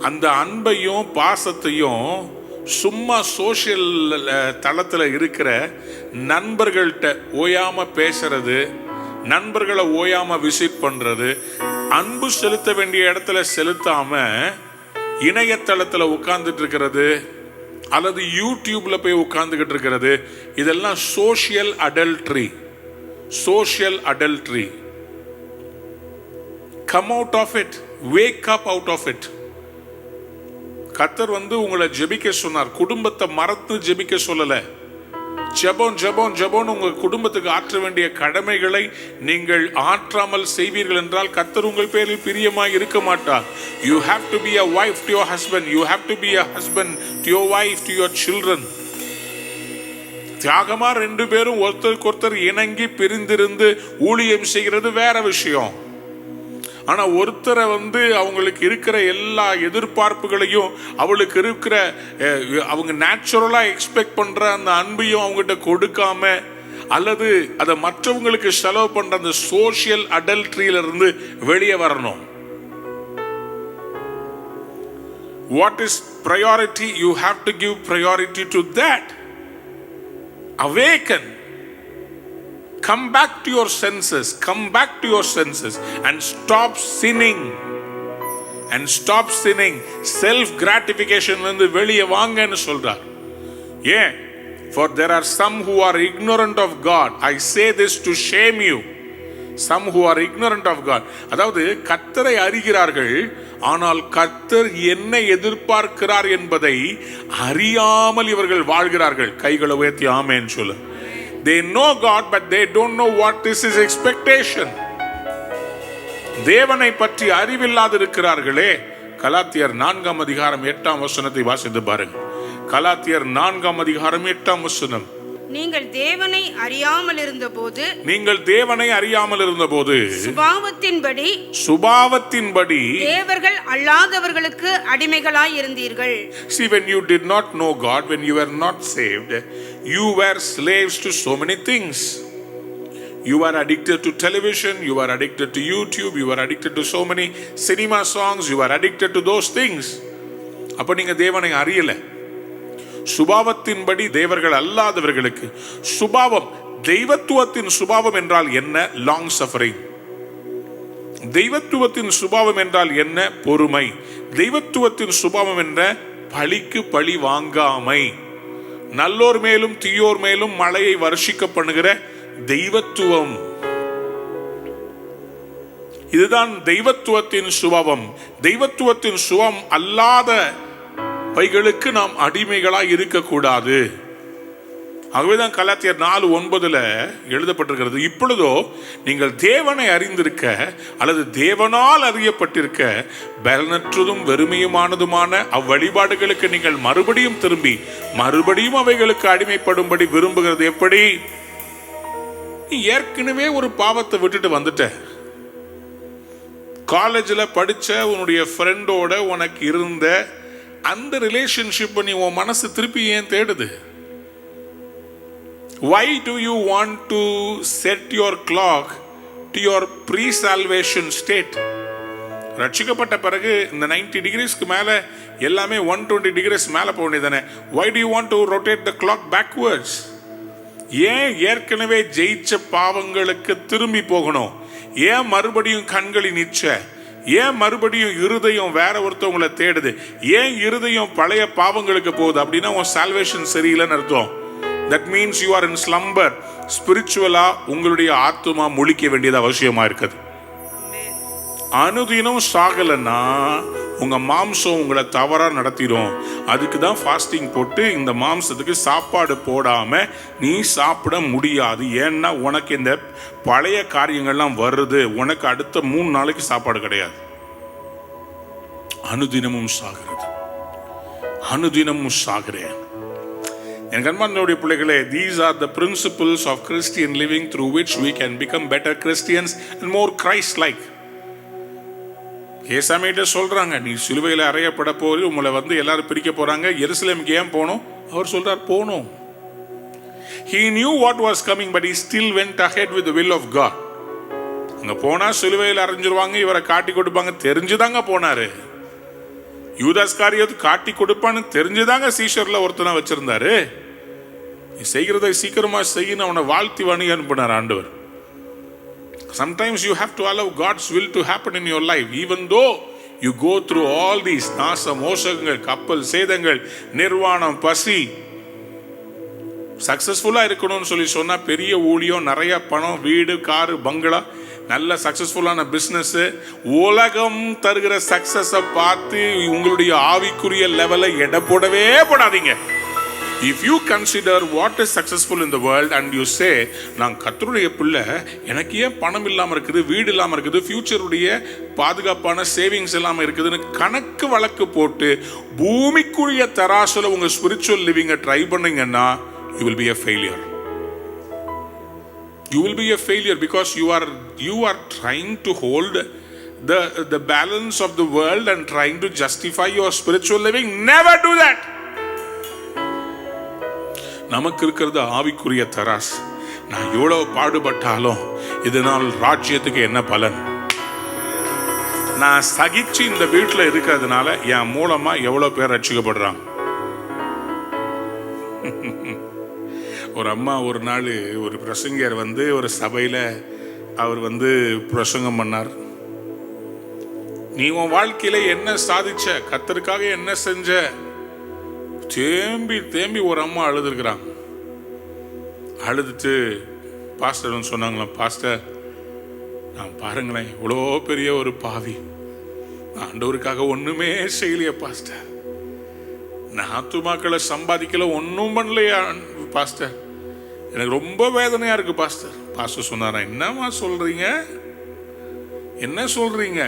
[SPEAKER 1] அந்த அன்பையும் பாசத்தையும் சும்மா சோசியல் தளத்தில் இருக்கிற நண்பர்கள்ட்ட ஓயாம பேசுறது, நண்பர்களை ஓயாம விசிட் பண்றது, அன்பு செலுத்த வேண்டிய இடத்துல செலுத்தாம இணையதளத்தில் உட்கார்ந்துட்டு இருக்கிறது அல்லது யூடியூப்ல போய் உட்கார்ந்துகிட்டு இருக்கிறது, இதெல்லாம் social adultery. Social adultery. Come out of it, wake up out of it. கர்த்தர் உங்களை ஜெபிக்க சொன்னார், குடும்பத்தை மறந்து ஜெபிக்க சொல்லல. ஜெபம் ஜெபம் ஜெபம். உங்க குடும்பத்துக்கு ஆற்ற வேண்டிய கடமைகளை நீங்கள் ஆற்றாமல் செய்வீர்கள் என்றால் கர்த்தர் உங்கள் பேரில் பிரியமாய் இருக்க மாட்டார். You have to be a wife to your husband. You have to be a husband to your wife, to your children. தியாகமா 2 பேரும் ஒருத்தருக்கு ஒருத்தர் இணங்கி பிரிந்திருந்து ஊழியம் செய்கிறது வேற விஷயம். ஆனா ஒருத்தரை அவங்களுக்கு இருக்கிற எல்லா எதிர்பார்ப்புகளையும், அவளுக்கு இருக்கிற அவங்க நேச்சுரலா எக்ஸ்பெக்ட் பண்ற அந்த அன்பையும் அவங்ககிட்ட கொடுக்காம, அல்லது அதை மற்றவங்களுக்கு செலவு பண்ற அந்த சோஷியல் அடல்ட்ரியில இருந்து வெளியே வரணும். What is priority? You have to give priority to that. Awaken. Come back to your senses. Come back to your senses and stop sinning. And stop sinning. Self gratification வெளியே வாங்கன்னு சொல்றார். ஏன்? For there are some who are ignorant of God. I say this to shame you. Some who are ignorant of God. அதாவது கர்த்தரை அறிகிறார்கள், ஆனால் கர்த்தர் என்ன எதிர்பார்க்கிறார் என்பதை அறியாமல் இவர்கள் வாழ்கிறார்கள். கைகளை உயர்த்தி ஆமென் சொல்லு. They know God, but they don't know what is His expectation. தேவனை பற்றி அறிவில்லாது இருக்கிறார்களே. கலாத்தியர் 4 அதிகாரம் 8 வசனத்தை வாசித்து பாருங்கள். கலாத்தியர் 4 அதிகாரம் 8 வசனம்.
[SPEAKER 2] நீங்கள் தேவனை அறியாமல் இருந்தபோது
[SPEAKER 1] சுபாவத்தின்படி
[SPEAKER 2] தேவர்கள் அல்லாதவர்களுக்கு அடிமைகளாய் இருந்தீர்கள்.
[SPEAKER 1] See, when you did not know God, when you were not saved, you were slaves to so many things. You were addicted to television, you were addicted to YouTube, you were addicted to so many cinema songs, you were addicted to those things. அப்ப நீங்க தேவனை அறியல. சுபாவத்தின்படி தேவர்கள் அல்லாதவர்களுக்கு. சுபாவம், தெய்வத்துவத்தின் சுபாவம் என்றால் என்ன? Long suffering. தெய்வத்துவத்தின் சுபாவம் என்றால் என்ன? பொறுமை. தெய்வத்துவத்தின் சுபாவம் என்ற பழிக்கு பழி வாங்காமை. நல்லோர் மேலும் தீயோர் மேலும் மழையை வருஷிக்க பண்ணுகிற தெய்வத்துவம். இதுதான் தெய்வத்துவத்தின் சுபாவம். தெய்வத்துவத்தின் சுபாவம் அல்லாத பைகளுக்கு நாம் அடிமைகளாய் இருக்கக்கூடாது. ஆகவேதான் கலாத்தியர் 4:9 எழுதப்பட்டிருக்கிறது, இப்பொழுதோ நீங்கள் தேவனை அறிந்திருக்க அல்லது தேவனால் அறியப்பட்டிருக்க பலனற்றதும் வெறுமையுமானதுமான அவ்வழிபாடுகளுக்கு நீங்கள் மறுபடியும் திரும்பி மறுபடியும் அவைகளுக்கு அடிமைப்படும்படி விரும்புகிறது எப்படி? நீ ஏற்கனவே ஒரு பாவத்தை விட்டுட்டு வந்துட்ட. காலேஜில் படிச்ச உன்னுடைய ஃப்ரெண்டோட உனக்கு இருந்த அந்த ரிலேஷன்ஷிப் நீ உன் மனசு திருப்பி ஏன் தேடுது? Why do you want to set your clock to your pre-salvation state? ரட்சிக்கப்பட்ட பிறகு இந்த 90 டிகிரிஸ்க்கு மேல எல்லாமே 120 டிகிரிஸ் மேல போக வேண்டியதானே? Why do you want to rotate the clock backwards? ஏன் ஏற்கனவே ஜெயிச்ச பாவங்களுக்கு திரும்பி போகணும்? ஏன் மறுபடியும் கண்களின் இச்சை? ஏன் மறுபடியும் இருதயம் வேற ஒருத்தவங்களை தேடுது? ஏன் இருதயம் பழைய பாவங்களுக்கு போகுது? அப்படின்னா உன் சால்வேஷன் சரியில்லைன்னு அர்த்தம். That means you are in slumber. ஸ்பிரிச்சுவலா உங்களுடைய ஆத்மா முழிக்க வேண்டியது அவசியமா இருக்குது. அனுதினம் சாகலன்னா உங்க மாம்சம் உங்களை தவறா நடத்திடும். அதுக்கு தான் ஃபாஸ்டிங் போட்டு இந்த மாம்சத்துக்கு சாப்பாடு போடாம நீ சாப்பிட முடியாது. ஏன்னா உனக்கு இந்த பழைய காரியங்கள்லாம் வருது. உனக்கு அடுத்த 3 நாளைக்கு சாப்பாடு கிடையாது. அனுதினமும் சாகிறது, அனுதினமும் சாகிறேன். என் கண்பானுடைய பிள்ளைகளே, these are the principles of Christian living through which we can become better Christians and more Christ-like. ஏசாமிட்ட சொல்றாங்க, நீ சிலுவையில் அறையப்பட போய் உங்களை எல்லாரும் பிரிக்க போறாங்க, எருசலேமுக்கு ஏன் போனோம்? அவர் சொல்றார், போனோம். He knew what was coming, but he still went ahead with the will of God. அங்க போனா சிலுவையில் அறைஞ்சிருவாங்க, இவரை காட்டி கொடுப்பாங்க, தெரிஞ்சுதாங்க போனாரு. யூதாஸ்காரியோத்து காட்டி கொடுப்பான்னு தெரிஞ்சுதாங்க சீஷர்ல ஒருத்தனா வச்சிருந்தாரு. நீ செய்கிறதை சீக்கிரமா செய்யணும் அவனை வாழ்த்தி வணி அனுப்பினார் ஆண்டவர். Sometimes you have to allow God's will to happen in your life, even though you go through all these நாச மோசங்கள், கப்பல் சேதங்கள், நிர்வாணம், பசி. சக்சஸ்ஃபுல்லா இருக்கணும்னு சொல்லி சொன்னா பெரிய ஊழியம், நிறைய பணம், வீடு, காரு, பங்களா, நல்ல சக்சஸ்ஃபுல்லான பிசினஸ், உலகம் தருகிற சக்சஸ பார்த்து உங்களுடைய ஆவிக்குரிய லெவலை எடை போடவே போடாதீங்க. If you consider what is successful in the world and you say, நான் கர்த்தருடைய பிள்ளை, எனக்கு ஏன் பணம் இல்லாமல் இருக்குது, வீடு இல்லாமல் இருக்குது, ஃபியூச்சருடைய பாதுகாப்பான சேவிங்ஸ் இல்லாமல் இருக்குதுன்னு கணக்கு வழக்கு போட்டு பூமிக்குரிய தராசுல உங்க ஸ்பிரிச்சுவல் லிவிங்கை ட்ரை பண்ணீங்கன்னா you will be a failure. You will be a failure because you are trying to hold the balance of the world and trying to justify your spiritual living. Never do that. நமக்கு இருக்கிறது ஆவிக்குரிய தராஸ். நான் எவ்வளவு பாடுபட்டாலும் இதனால் ராஜ்யத்துக்கு என்ன பலன்? நான் சகிச்சு இந்த வீட்டில் இருக்கிறதுனால என் மூலமா எவ்வளவு பேர் ரட்சிக்கப்படுறாங்க. ஒரு அம்மா ஒரு நாள் ஒரு பிரசங்கர் ஒரு சபையில் அவர் பிரசங்கம் பண்ணார். நீ உன் வாழ்க்கையில என்ன சாதிச்ச, கர்த்தருக்காக என்ன செஞ்ச, தேம்பி தேம்பி ஒரு அம்மா அழுதுருக்கிறாங்க. அழுதுட்டு பாஸ்டர் சொன்னாங்களாம், பாஸ்டர் நான் பாருங்களேன் இவ்வளோ பெரிய ஒரு பாவி, ஆண்டவருக்காக ஒண்ணுமே செய்யலையா பாஸ்டர், நான் ஆத்துமாக்களை சம்பாதிக்கல, ஒன்றும் பண்ணலையா பாஸ்டர், எனக்கு ரொம்ப வேதனையா இருக்கு பாஸ்டர். பாஸ்டர் சொன்னாரா, என்னமா சொல்றீங்க, என்ன சொல்றீங்க?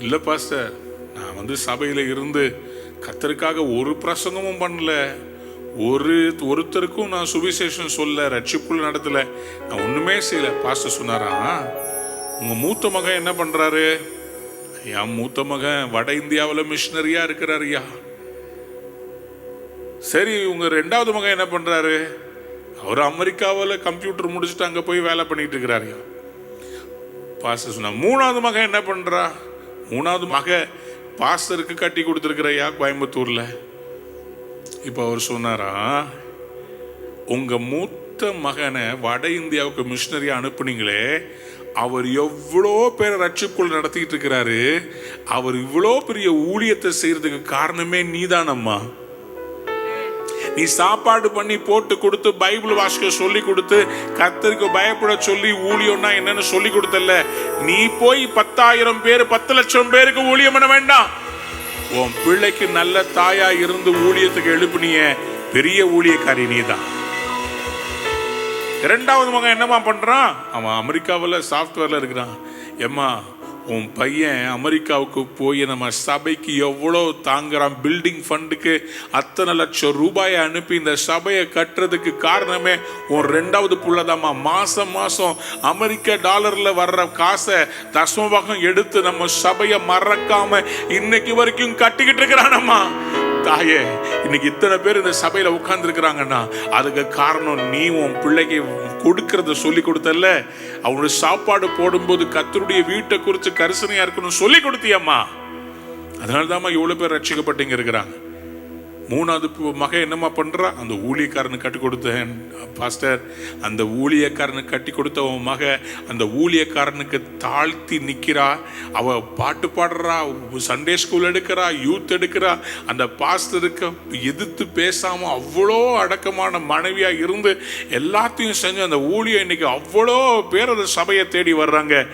[SPEAKER 1] இல்ல பாஸ்டர், நான் சபையில இருந்து கர்த்தருக்காக ஒரு பிரசங்கமும் பண்ணல, ஒருத்தருக்கும் நான் சுவிசேஷம் சொல்ல, ரட்சிப்புள்ள நடத்தல, நான் ஒண்ணுமே செய்யல. பாஸ்டர் சொன்னாரா, உங்க மூத்த மகன் என்ன பண்றாரு? என் மூத்த மகன் வட இந்தியாவில் மிஷினரியா இருக்கிறார் ஐயா. சரி, உங்க ரெண்டாவது மகன் என்ன பண்றாரு? அவர் அமெரிக்காவில் கம்ப்யூட்டர் முடிச்சுட்டு அங்க போய் வேலை பண்ணிட்டு இருக்கிறாரு. பாஸ்டர் சொன்னா, மூணாவது மகன் என்ன பண்றா? மூணாவது மகன் பாஸ்டருக்கு கட்டி கொடுத்துருக்கிறையா கோயம்புத்தூர்ல. இப்ப அவர் சொன்னாரா, உங்க மூத்த மகனை வட இந்தியாவுக்கு மிஷினரியா அனுப்புனீங்களே, அவர் எவ்வளோ பேரை ரட்சிப்புக்குள் நடத்திட்டு இருக்கிறாரு, அவர் இவ்வளோ பெரிய ஊழியத்தை செய்யறதுக்கு காரணமே நீதானம்மா. நீ சாப்பாடு பண்ணி போட்டு கொடுத்து, பைபிள் வாசிக்க சொல்லி கொடுத்து, கர்த்தருக்கு பயப்பட சொல்லி ஊழியம்னா என்னன்னு சொல்லி கொடுத்தல. நீ போய் 10,000 பேர் 10 லட்சம் பேருக்கு ஊழியம் பண்ண வேண்டாம். உன் பிள்ளைக்கு நல்ல தாயா இருந்து ஊழியத்துக்கு எழுப்பினிய பெரிய ஊழியக்காரி நீதான். இரண்டாவது மகன் என்னமா பண்றான்? அவன் அமெரிக்காவில் சாஃப்ட்வேர்ல இருக்கிறான். ஏம்மா, உன் பையன் அமெரிக்காவுக்கு போய் நம்ம சபைக்கு எவ்வளோ தாங்குறான், பில்டிங் ஃபண்டுக்கு அத்தனை லட்சம் ரூபாயை அனுப்பி இந்த சபையை கட்டுறதுக்கு காரணமே உன் ரெண்டாவது புள்ளதாம்மா. மாசம் மாசம் அமெரிக்க டாலர்ல வர்ற காசை தசமபாகம் எடுத்து நம்ம சபையை மறக்காம இன்னைக்கு வரைக்கும் கட்டிக்கிட்டு இருக்கிறானம்மா. தாயே, இன்னைக்கு இத்தனை பேர் இந்த சபையில உட்கார்ந்து இருக்கிறாங்கன்னா அதுக்கு காரணம் நீ உன் பிள்ளைக்கு கொடுக்கறத சொல்லி கொடுத்தல்ல. அவனுடைய சாப்பாடு போடும்போது கர்த்தருடைய வீட்டை குறித்து கரிசனையா இருக்கணும் சொல்லி கொடுத்தியம்மா. அதனால்தான் இவ்வளவு பேர் ரட்சிக்கப்பட்டீங்க இருக்கிறாங்க. மூணாவது மகன் என்னம்மா பண்றா? அந்த ஊழியக்காரனுக்கு கட்டி கொடுத்தேன் பாஸ்டர். அந்த ஊழியக்காரனுக்கு கட்டி கொடுத்த உன் மக அந்த ஊழியக்காரனுக்கு தாழ்த்தி நிக்கிறா. அவ பாட்டு பாடுறா, சண்டே ஸ்கூல் எடுக்கிறா, யூத் எடுக்கிறா. அந்த பாஸ்டருக்கு எதிர்த்து பேசாம அவ்வளோ அடக்கமான மனைவியா இருந்து எல்லாத்தையும் செஞ்சு அந்த ஊழியம் இன்னைக்கு அவ்வளோ பேர் அந்த சபையை தேடி வர்றாங்க.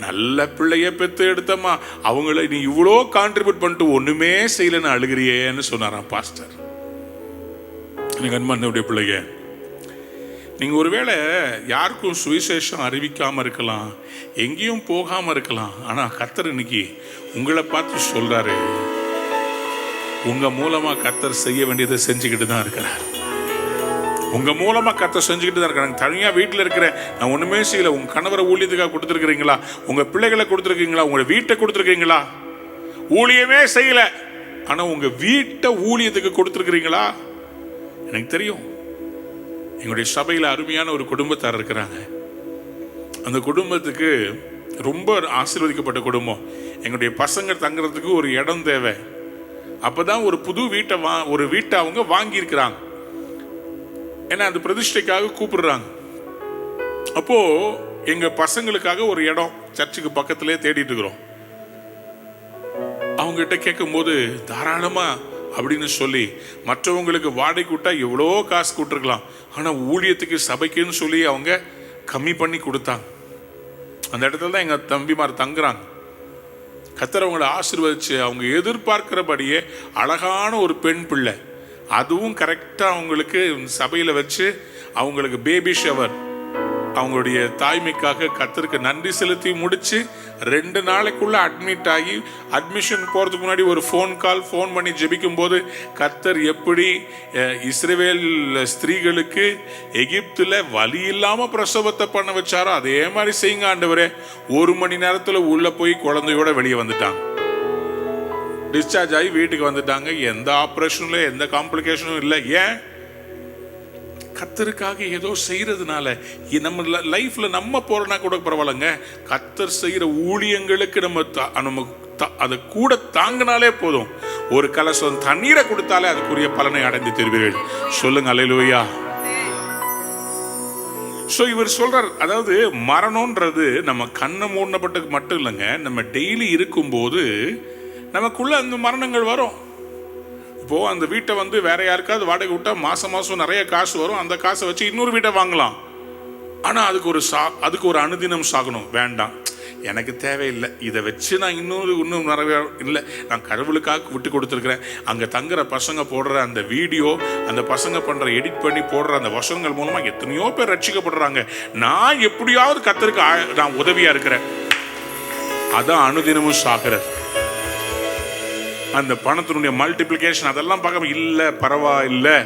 [SPEAKER 1] நல்ல பிள்ளைய பெற்று எடுத்தம்மா, அவங்கள நீ இவ்வளோ கான்ட்ரிபியூட் பண்ணிட்டு ஒண்ணுமே செய்யலன்னு அழுகிறியேன்னு சொன்னாராம் பாஸ்டர். எனக்கு அன்பார்ந்தவருடைய பிள்ளைங்க, நீங்க ஒருவேளை யாருக்கும் சுவிசேஷம் அறிவிக்காம இருக்கலாம், எங்கேயும் போகாம இருக்கலாம். ஆனா கர்த்தர் இன்னைக்கு உங்களை பார்த்து சொல்றாரு, உங்க மூலமா கர்த்தர் செய்ய வேண்டியதை செஞ்சுக்கிட்டு தான் இருக்கிறார். உங்க மூலமா கர்த்தர் செஞ்சுக்கிட்டு தான் இருக்கிறாங்க. தனியா வீட்டில் இருக்கிறேன், நான் ஒண்ணுமே செய்யல. உங்க கணவரை ஊழியத்துக்காக கொடுத்துருக்கிறீங்களா? உங்க பிள்ளைகளை கொடுத்துருக்கீங்களா? உங்க வீட்டை கொடுத்துருக்கீங்களா? ஊழியமே செய்யல, ஆனா உங்க வீட்டை ஊழியத்துக்கு கொடுத்துருக்கிறீங்களா? எனக்கு தெரியும், எங்களுடைய சபையில் அருமையான ஒரு குடும்பத்தார் இருக்கிறாங்க. அந்த குடும்பத்துக்கு ரொம்ப ஆசீர்வதிக்கப்பட்ட குடும்பம். எங்களுடைய பசங்க தங்குறதுக்கு ஒரு இடம் தேவை. அப்பதான் ஒரு புது வீட்டை அவங்க வாங்கி இருக்கிறாங்க. ஏன்னா அந்த பிரதிஷ்டைக்காக கூப்பிடுறாங்க. அப்போ எங்க பசங்களுக்காக ஒரு இடம் சர்ச்சுக்கு பக்கத்திலே தேடிட்டு இருக்கிறோம். அவங்க கிட்ட கேட்கும் போது தாராளமா அப்படின்னு சொல்லி, மற்றவங்களுக்கு வாடகை விட்டா எவ்வளோ காசு கொடுத்துருக்கலாம், ஆனா ஊழியத்துக்கு சபைக்குன்னு சொல்லி அவங்க கம்மி பண்ணி கொடுத்தாங்க. அந்த இடத்துல தான் எங்க தம்பிமார் தங்குறாங்க. கர்த்தர் அவங்களை ஆசீர்வதிச்சு அவங்க எதிர்பார்க்கிறபடியே அழகான ஒரு பெண் பிள்ளை, அதுவும் கரெக்டா அவங்களுக்கு சபையில வச்சு அவங்களுக்கு பேபி ஷவர், அவங்களுடைய தாய்மைக்காக கர்த்தருக்கு நன்றி செலுத்தி முடிச்சு 2 நாளைக்குள்ள அட்மிட் ஆகி, அட்மிஷன் போறதுக்கு முன்னாடி ஒரு ஃபோன் பண்ணி ஜெபிக்கும் போது, கர்த்தர் எப்படி இஸ்ரவேல் ஸ்திரீகளுக்கு எகிப்துல வலி இல்லாம பிரசவத்தை பண்ண வச்சாரோ அதே மாதிரி செய்யுங்க ஆண்டவரே. 1 மணி நேரத்துல உள்ள போய் குழந்தையோட வெளியே வந்துட்டாங்க. டிஸ்சார்ஜ் ஆகி வீட்டுக்கு வந்துட்டாங்க. எந்த ஆப்ரேஷனும் எந்த காம்ப்ளிகேஷனும் இல்லை. ஏன்? கர்த்தருக்காக ஏதோ செய்யறதுனால. நம்ம லைஃப்ல நம்ம போறனா கூட பரவாயில்லைங்க, கர்த்தர் செய்யற ஊழியங்களுக்கு நம்ம அதை கூட தாங்கினாலே போதும். ஒரு கலசம் தண்ணீரை கொடுத்தாலே அதுக்குரிய பலனை அடைந்து தருவீர்கள். சொல்லுங்க அல்லேலூயா. சோ இவர் சொல்றார், அதாவது மரணம்ன்றது நம்ம கண்ணை மூடப்பட்டதுக்கு மட்டும் இல்லைங்க, நம்ம டெய்லி இருக்கும்போது நமக்குள்ள அந்த மரணங்கள் வரும். இப்போ அந்த வீட்டை வேற யாருக்காவது வாடகை விட்டா மாசம் மாசம் நிறைய காசு வரும். அந்த காசை வச்சு இன்னொரு வீட்டை வாங்கலாம். ஆனா அதுக்கு ஒரு அனுதினம் சாகணும் வேண்டாம். எனக்கு தேவையில்லை, இதை வச்சு நான் இன்னும் நிறைய இல்லை, நான் கடவுளுக்காக விட்டு கொடுத்துருக்கிறேன். அங்கே தங்குற பசங்க போடுற அந்த வீடியோ, அந்த பசங்க பண்ணுற எடிட் பண்ணி போடுற அந்த வசனங்கள் மூலமாக எத்தனையோ பேர் ரட்சிக்கப்படுறாங்க. நான் எப்படியாவது கர்த்தருக்கு நான் உதவியாக இருக்கிறேன். அதான் அனுதினமும் சாகிறது. அந்த பணத்தினுடைய மல்டிப்ளிகேஷன் அதெல்லாம் பார்க்க இல்லை, பரவாயில்லை,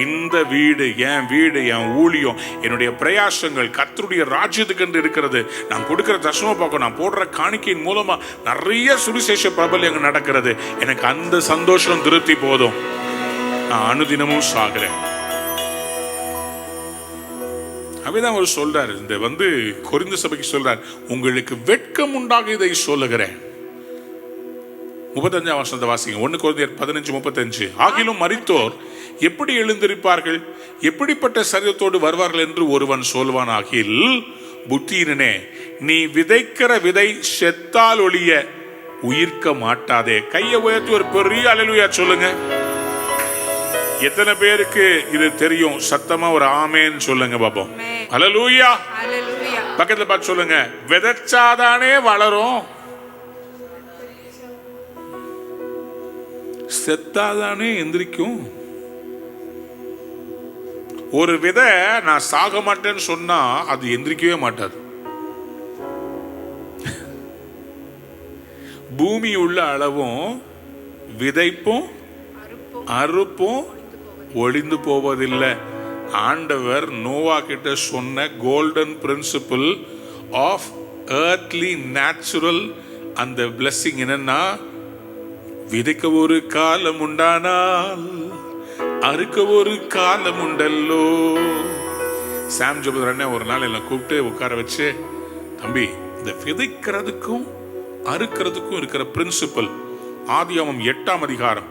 [SPEAKER 1] இந்த வீடு, என் வீடு, என் ஊழியம், என்னுடைய பிரயாசங்கள் கர்த்தருடைய ராஜ்யத்துக்கு என்று இருக்கிறது. நான் கொடுக்கிற தசம பார்க்க, நான் போடுற காணிக்கையின் மூலமா நிறைய சுவிசேஷ பிரபல்யங்கள் நடக்கிறது. எனக்கு அந்த சந்தோஷம் திருப்தி போதும். நான் அனுதினமும் சாகிறேன். அப்படிதான் அவர் சொல்றாரு. இந்த கொரிந்து சபைக்கு சொல்றார், உங்களுக்கு வெட்கம் உண்டாக இதை சொல்லுகிறேன். 35 வசனத்தை வாசிங்க. 1 கொரிந்தியர் 15:35. ஆகிலும் மரித்தோர் எப்படி எழுந்திருப்பார்கள், எப்படிப்பட்ட சரீரத்தோடு வருவார்கள் என்று ஒருவன் சொல்வான். ஆகில் புத்தியினே, நீ விதைக்கிற விதை செத்தால் ஒழிய உயிர்க்க மாட்டாதே. கையை உயர்த்தி ஒரு பெரிய அல்லேலூயா சொல்லுங்க. எத்தனை பேருக்கு இது தெரியும்? சத்தமா ஒரு ஆமேன் சொல்லுங்க பாப்போம். அல்லேலூயா. பக்கத்துல பார்த்து சொல்லுங்க, விதைச்சாதானே வளரும், செத்தாதானே எந்திரிக்கும். ஒரு விதை நான் சாக மாட்டேன்னு சொன்னா அது எந்திரிக்கவே மாட்டாது. பூமி உள்ள அளவும் விதைப்பும் அறுப்பும் ஒளிந்து போவதில்லை. ஆண்டவர் நோவா கிட்ட சொன்ன golden principle of earthly natural அந்த பிளெஸிங் என்னன்னா, விதைக்க ஒரு காலம் உண்டானால் அறுக்க ஒரு காலம் உண்டல்லோ. சாம் ஜோபர் அண்ணன் ஒரு நாள் என்ன கூப்பிட்டு உட்கார வச்சு, தம்பி, இந்த விதைக்கிறதுக்கும் அறுக்கிறதுக்கும் இருக்கிற பிரின்சிபல் ஆதியாகமம் 8ஆம் அதிகாரம்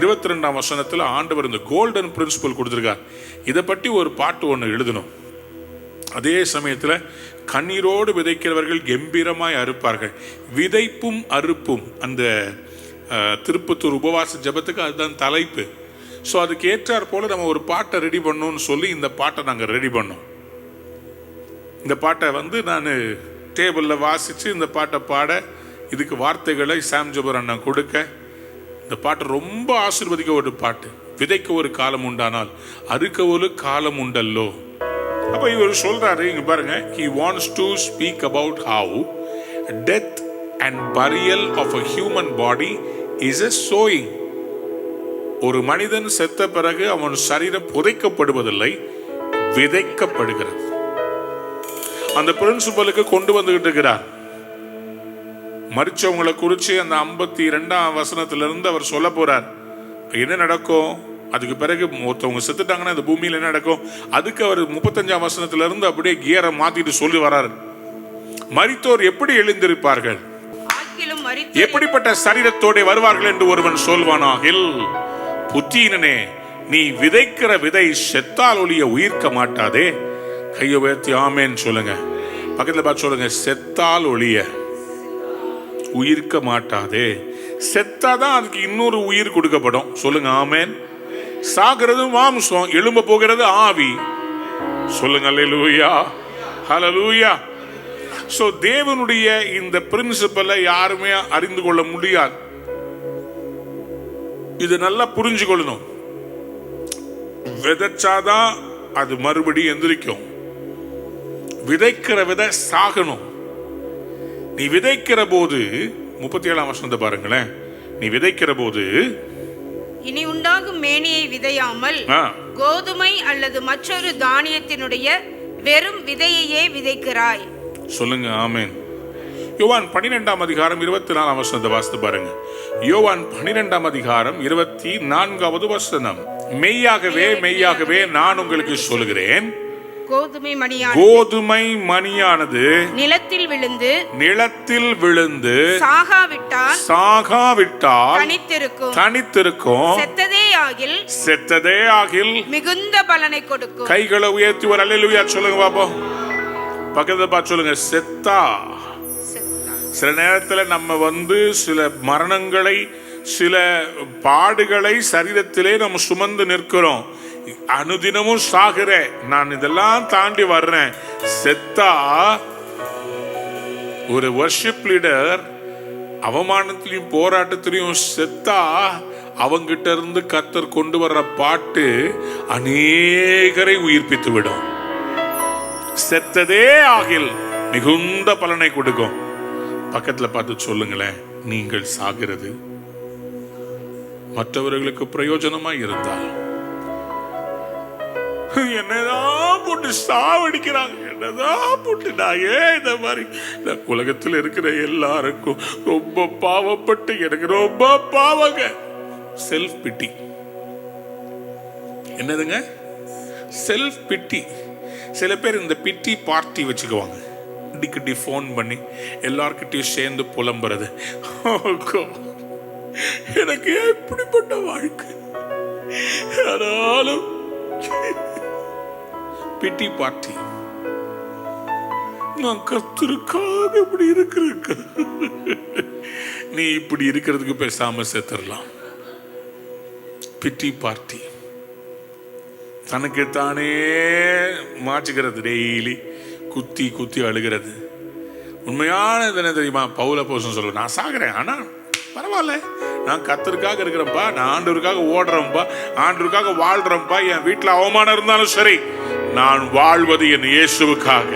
[SPEAKER 1] 22ஆம் வசனத்துல ஆண்டவர் இந்த கோல்டன் பிரின்சிபல் கொடுத்திருக்கார். இதை பற்றி ஒரு பாட்டு ஒன்று எழுதணும். அதே சமயத்தில் கண்ணீரோடு விதைக்கிறவர்கள் கம்பீரமாய் அறுப்பார்கள். விதைப்பும் அறுப்பும் அந்த திருப்பத்தூர் உபவாச ஜபத்துக்கு அதுதான் தலைப்பு. ஸோ அதுக்கு ஏற்றார் போல நம்ம ஒரு பாட்டை ரெடி பண்ணணும்னு சொல்லி இந்த பாட்டை நாங்கள் ரெடி பண்ணோம். இந்த பாட்டை நான் டேபிளில் வாசித்து இந்த பாட்டை பாட, இதுக்கு வார்த்தைகளை சாம் ஜோபர் அண்ணன் கொடுக்க, இந்த பாட்டு ரொம்ப ஆசீர்வதிக்க ஒரு பாட்டு. விதைக்க ஒரு காலம் உண்டானால் அறுக்க ஒரு காலம் உண்டல்லோ. அப்போ இவர் சொல்றாரு, இங்க பாருங்க, he wants to speak about how death and burial of a human body is a sowing. ஒரு மனிதன் செத்த பிறகு அவன் சரீரம் புதைக்கப்படுவதில்லை, விதைக்கப்படுகிறது. அந்த பிரின்சிபலுக்கு கொண்டு வந்துகிட்டு இருக்கிறார். மரிச்சவங்களை குறித்து அந்த 52ஆம் வசனத்திலிருந்து அவர் சொல்ல போறார். என்ன நடக்கும் அதுக்கு பிறகு? ஒருத்தவங்க செத்துட்டாங்கன்னா இந்த பூமியில் என்ன நடக்கும்? அதுக்கு அவர் 35ஆம் வசனத்திலிருந்து அப்படியே கியரை மாத்திட்டு சொல்லி வராரு. மரித்தோர் எப்படி எழுந்திருப்பார்கள், எப்படிப்பட்ட சரீரத்தோட வருவார்கள் என்று ஒருவன் சொல்வானாகில், புத்தியினே, நீ விதைக்கிற விதை செத்தால் ஒழிய உயிர்க்க மாட்டாதே. கையை உயர்த்தி ஆமேன் சொல்லுங்க. பக்கத்துல பார்த்து சொல்லுங்க, செத்தால் ஒழிய உயிர்க்க மாட்டாதே. செத்தாதான் அதுக்கு இன்னொரு உயிர் கொடுக்கப்படும். சொல்லுங்க ஆமேன். சாகிறது மாம்சம், எழும்ப போகிறது ஆவி. சொல்லுங்க அல்லேலூயா, ஹல்லேலூயா. சோ தேவனுடைய இந்த பிரின்சிபலை யாருமே அறிந்து கொள்ள முடியாது. இது நல்லா புரிஞ்சு கொள்ளணும். விதைச்சாதான் அது மறுபடியும் எந்திரிக்கும். விதைக்கிற விதை சாகணும். நீ விதைக்கிற போது 37ஆம் வசனத்தை பாருங்களேன். நீ விதைக்கிற போது
[SPEAKER 2] இனி உண்டாகும் மேனியை விதையாமல் கோதுமை அல்லது மற்றொரு தானியத்தினுடைய வெறும் விதையையே விதைக்கிறாய். சொல்லுங்க ஆமென்.
[SPEAKER 1] யோவான் 12ஆம் அதிகாரம் 24ஆம் வசனத்தை வாசித்து பாருங்க. யோவான் 12ஆம் அதிகாரம் 24வது வசனம். மெய்யாகவே மெய்யாகவே நான் உங்களுக்கு சொல்லுகிறேன், கோதுமை மணியானது நிலத்தில் விழுந்து சாகாவிட்டால் தனித்திருக்கும், செத்ததே ஆகில்
[SPEAKER 2] மிகுந்த பலனை கொடுக்கும்.
[SPEAKER 1] கைகளை உயர்த்தி ஒரு அல்லேலூயா சொல்லுங்க பாப்போம். பக்கத்துல பார்த்து சொல்லுங்க, செத்தா. சில நேரத்தில் நம்ம சில மரணங்களை, சில பாடுகளை சரீரத்திலே நம்ம சுமந்து நிற்கிறோம். அனுதினமும் சாகிறேன், நான் இதெல்லாம் தாண்டி வர்றேன். செத்தா ஒரு வர்ஷிப் லீடர் அவமானத்திலையும் போராட்டத்திலையும் செத்தா அவங்கிட்ட இருந்து கர்த்தர் கொண்டு வர்ற பாட்டு அநேகரை உயிர்ப்பித்து விடும். செத்ததே ஆகில் மிகுந்த பலனை கொடுக்கும். பக்கத்துல பார்த்து சொல்லுங்களேன், நீங்கள் சாகிறது மற்றவர்களுக்கு பிரயோஜனமா இருந்தால். என்னதான் போட்டு சாவடிக்கிறாங்க, என்னதான் போட்டு நாயே இந்த மாதிரி உலகத்தில் இருக்கிற எல்லாருக்கும் ரொம்ப பாவப்பட்டு எனக்கு ரொம்ப பாவங்க. Self pity. என்னதுங்க? Self pity. சில பேர் இந்த பிட்டி பார்ட்டி வச்சுக்குவாங்க. அடிக்கடி ஃபோன் பண்ணி எல்லார்கிட்டையும் சேர்ந்து புலம்புறது. எனக்கு எப்படிப்பட்ட வாழ்க்கை, ஆனாலும் பிட்டி பார்ட்டி. நான் கர்த்தருக்காக இப்படி இருக்கிற, நீ இப்படி இருக்கிறதுக்கு பேசாம செத்துடலாம். பிட்டி பார்ட்டி. தனக்கு தானே மாச்சுக்கிறது, டெய்லி குத்தி குத்தி அழுகிறது. உண்மையான என்ன தெரியுமா? பவுல் அப்போஸ்தலன் சொல்ல, நான் சாகிறேன் ஆனா பரவாயில்ல, நான் கர்த்தருக்காக இருக்கிறேன்ப்பா, நான் ஆண்டவருக்காக ஓடுறேன்ப்பா, ஆண்டவருக்காக வாழ்றேன்ப்பா. என் வீட்டில் அவமானம் இருந்தாலும் சரி, நான் வாழ்வது என் இயேசுவுக்காக.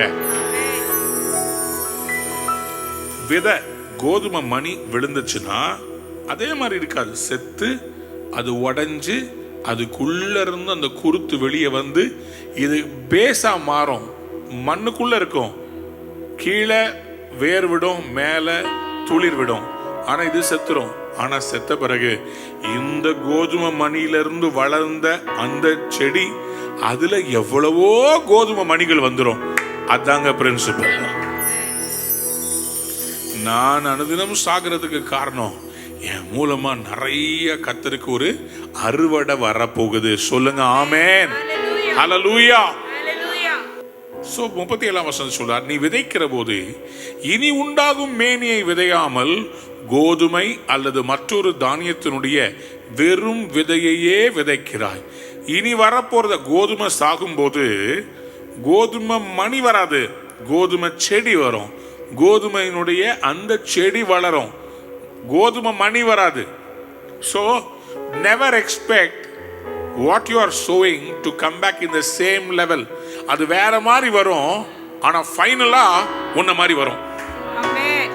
[SPEAKER 1] விதை கோதுமை மணி விழுந்துச்சுன்னா அதே மாதிரி இருக்காது. செத்து அது உடைஞ்சு அதுக்குள்ள இருந்து அந்த குருத்து வெளியே வந்து இது பேசா மாறும். மண்ணுக்குள்ள இருக்கும், கீழே வேர் விடும், மேல துளிர் விடும். ஆனா இது செத்துரும். ஆனா செத்த பிறகு இந்த கோதுமை மணியிலிருந்து வளர்ந்த அந்த செடி, அதுல எவ்வளவோ கோதுமை மணிகள் வந்துடும். அதாங்க பிரின்சிபல். நான் அனுதினம் சாகிறதுக்கு காரணம், என் மூலமா நிறைய கர்த்தருக்கு ஒரு அறுவடை வரப்போகுது. சொல்லுங்க ஆமென், ஹல்லேலூயா. சோ 37ஆம் வசனம் சொல்றார், நீ விதைக்கிற போது இனி உண்டாகும் மேனியை விதையாமல் கோதுமை அல்லது மற்றொரு தானியத்தினுடைய வெறும் விதையையே விதைக்கிறாய். இனி வரப்போறத கோதுமை சாகும் போது கோதுமை மணி வராது, கோதுமை செடி வரும். கோதுமையினுடைய அந்த செடி வளரும், கோதுமை மணி வராது. So never expect what you are sowing to come back in the same level. அது வேற மாதிரி வரும், ஆனா ஃபைனலா உன்ன மாதிரி வரும். ஆமென்.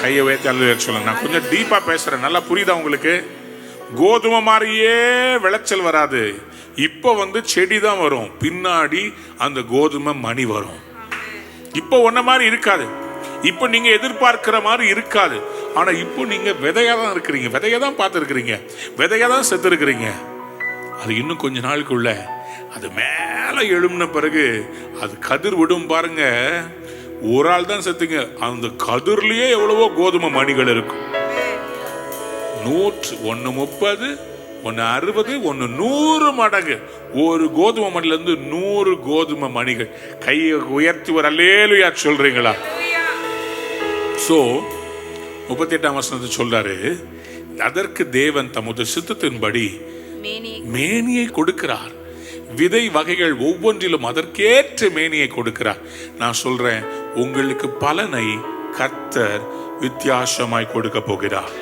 [SPEAKER 1] கையை வைத்து அல்லேலூயா சொல்லுங்க. நான் கொஞ்சம் டீப்பா பேசுறேன், நல்லா புரியுதா உங்களுக்கு? கோதுமை மாதிரியே விளைச்சல் வராது. இப்போ செடி தான் வரும், பின்னாடி அந்த கோதுமை மணி வரும். இப்போ ஒன்ன மாதிரி இருக்காது, இப்போ நீங்க எதிர்பார்க்கிற மாதிரி இருக்காது. ஆனா இப்போ நீங்க விதையா தான் இருக்கிறீங்க, விதையா தான் பார்த்துருக்கிறீங்க, விதையா தான் செத்து இருக்கிறீங்க. அது இன்னும் கொஞ்ச நாளுக்குள்ள அது மேல எழும்பின பிறகு அது கதிர் விடும் பாருங்க. ஒரு ஆள் தான் செத்துங்க, அந்த கதிர்லயே எவ்வளவோ கோதுமை மணிகள் இருக்கும். 100, 1 30, 1 60, 1 100 மடங்கு. ஒரு கோதுமை மணில இருந்து 100 கோதுமை மணிகள். கையை உயர்த்தி ஒரு அல்லேலூயா சொல்றீங்களா? சோ 38ஆம் வசனத்தை சொல்றாரு, அதற்கு தேவன் தமது சித்தத்தின்படி மேனியை கொடுக்கிறார். விதை வகைகள் ஒவ்வொன்றிலும் அதற்கேற்ற மேனியை கொடுக்கிறார். நான் சொல்றேன், உங்களுக்கு பலனை கர்த்தர் வித்தியாசமாய் கொடுக்க போகிறார்.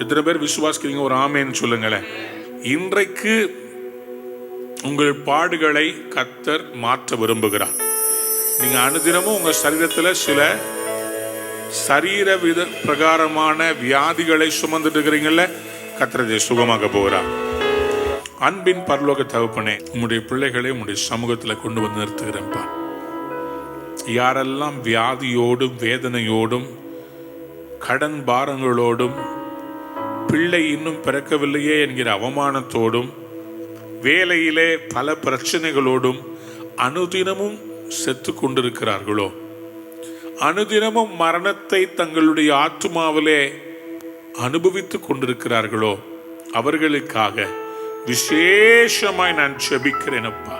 [SPEAKER 1] எத்தனை பேர் விசுவாசிக்கிறீங்க? ஒரு ஆமேன்னு சொல்லுங்களேன். இன்றைக்கு உங்கள் பாடுகளை கர்த்தர் மாற்ற விரும்புகிறார். நீங்க அனுதினமும் உங்க சரீரத்துல சில சரீர வித பிரகாரமான வியாதிகளை சுமந்துட்டு இருக்கிறீங்கல்ல, கர்த்தர் சுகமாக போகிறார். அன்பின் பரலோக தகப்பனே, உம்முடைய பிள்ளைகளை உம்முடைய சமூகத்துல கொண்டு வந்து நிறுத்துகிறேன்ப்பா. யாரெல்லாம் வியாதியோடும் வேதனையோடும் கடன் பாரங்களோடும் பிள்ளை இன்னும் பிறக்கவில்லையே என்கிற அவமானத்தோடும் வேலையிலே பல பிரச்சனைகளோடும் அனுதினமும் செத்து கொண்டிருக்கிறார்களோ, அனுதினமும் மரணத்தை தங்களுடைய ஆத்துமாவிலே அனுபவித்துக் கொண்டிருக்கிறார்களோ, அவர்களுக்காக விசேஷமாய் நான் ஜெபிக்கிறேன் அப்பா,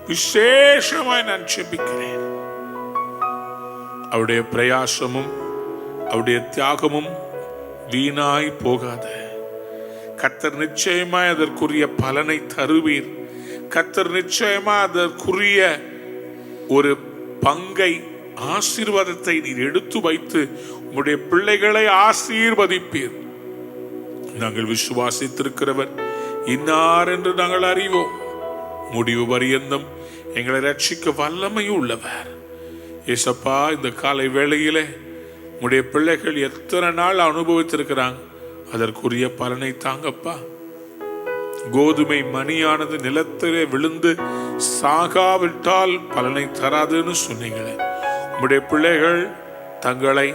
[SPEAKER 1] விசேஷமாய் நான் ஜெபிக்கிறேன். அவருடைய பிரயாசமும் அவருடைய தியாகமும் வீணாய் போகாத. கர்த்தர் நிச்சயமாய் அதற்குரிய பலனை தருவீர். கர்த்தர் நிச்சயமா அதற்குரிய ஒரு பங்கை ஆசீர்வாதத்தை நீர் எடுத்து வைத்து உம்முடைய பிள்ளைகளை ஆசீர்வதிப்பீர். நாங்கள் விசுவாசித்திருக்கிறவர் இன்னார் என்று நாங்கள் அறிவோம். முடிவு பரியந்தம் எங்களை ரட்சிக்க வல்லமை உள்ளவர். ஏசப்பா, இந்த காலை வேளையிலே உம்முடைய பிள்ளைகள் எத்தனை நாள் அனுபவித்திருக்கிறாங்க, அதற்குரிய பலனை தாங்கப்பா. கோதுமை மணியானது நிலத்திலே விழுந்து சாகாவிட்டால் பலனை தராதுன்னு சொன்னீங்களே. உம்முடைய பிள்ளைகள் தங்களை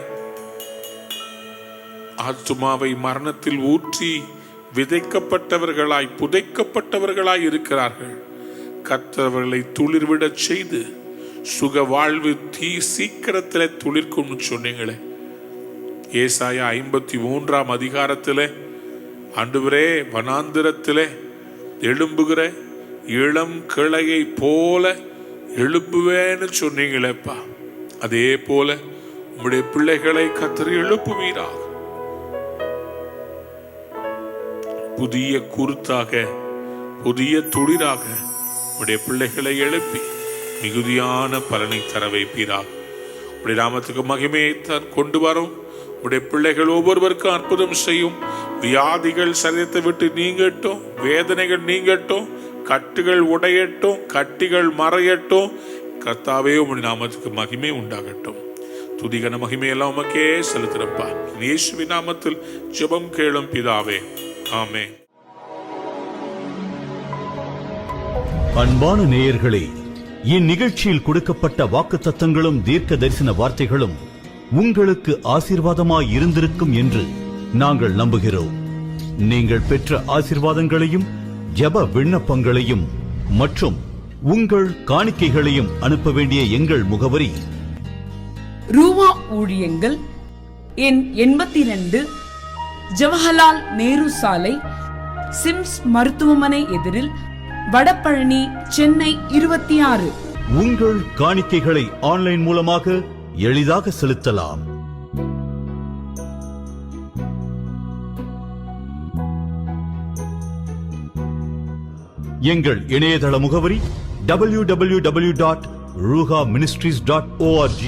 [SPEAKER 1] ஆத்துமாவை மரணத்தில் ஊற்றி விதைக்கப்பட்டவர்களாய் புதைக்கப்பட்டவர்களாய் இருக்கிறார்கள். கர்த்தர்களை துளிர்விடச் செய்து சுக வாழ்வு சீக்கிரத்தில் துளிர்க்கும் சொன்னீங்களே. ஏசாயா 53 அதிகாரத்திலே, ஆண்டவரே, வனாந்திரத்திலே எழும்புகிற இளம் கிளையை போல எழுப்புவேன்னு சொன்னீங்களேப்பா. அதே போல உம்முடைய பிள்ளைகளை கர்த்தர் எழுப்புவீராக. புதிய குருத்தாக, புதிய துளிராக உடைய பிள்ளைகளை எழுப்பி மிகுதியான பலனை தர வைப்பீராக. உடைய நாமத்துக்கு மகிமையை கொண்டு வரும். உடைய பிள்ளைகள் ஒவ்வொருவருக்கும் அற்புதம் செய்யும். வியாதிகள் சரீரத்தை விட்டு நீங்கட்டும், வேதனைகள் நீங்கட்டும், கட்டுகள் உடையட்டும், கட்டிகள் மறையட்டும். கர்த்தாவே, உடைய நாமத்துக்கு மகிமை உண்டாகட்டும். துதிகன மகிமையெல்லாம் உமக்கே செலுத்துறப்பா. இயேசுவின் நாமத்தில் ஜெபம் கேளும் பிதாவே, ஆமென்.
[SPEAKER 3] அன்பான நேயர்களே, இந்நிகழ்ச்சியில் கொடுக்கப்பட்ட வாக்குத்தத்தங்களும் தீர்க்க தரிசன வார்த்தைகளும் உங்களுக்கு ஆசீர்வாதமாய் இருந்திருக்கும் என்று நாங்கள் நம்புகிறோம். நீங்கள் பெற்ற ஆசீர்வாதங்களையும் ஜெப விண்ணப்பங்களையும் மற்றும் உங்கள் காணிக்கைகளையும் அனுப்ப வேண்டிய எங்கள் முகவரி:
[SPEAKER 4] ரூவா ஊழியங்கள், எண் 82, ஜவஹர்லால் நேரு சாலை, சிம்ஸ் மருத்துவமனை எதிரில், வடபழனி, சென்னை 26.
[SPEAKER 3] உங்கள் காணிக்கைகளை ஆன்லைன் மூலமாக எளிதாக செலுத்தலாம். எங்கள் இணையதள முகவரி www.ruhaministries.org.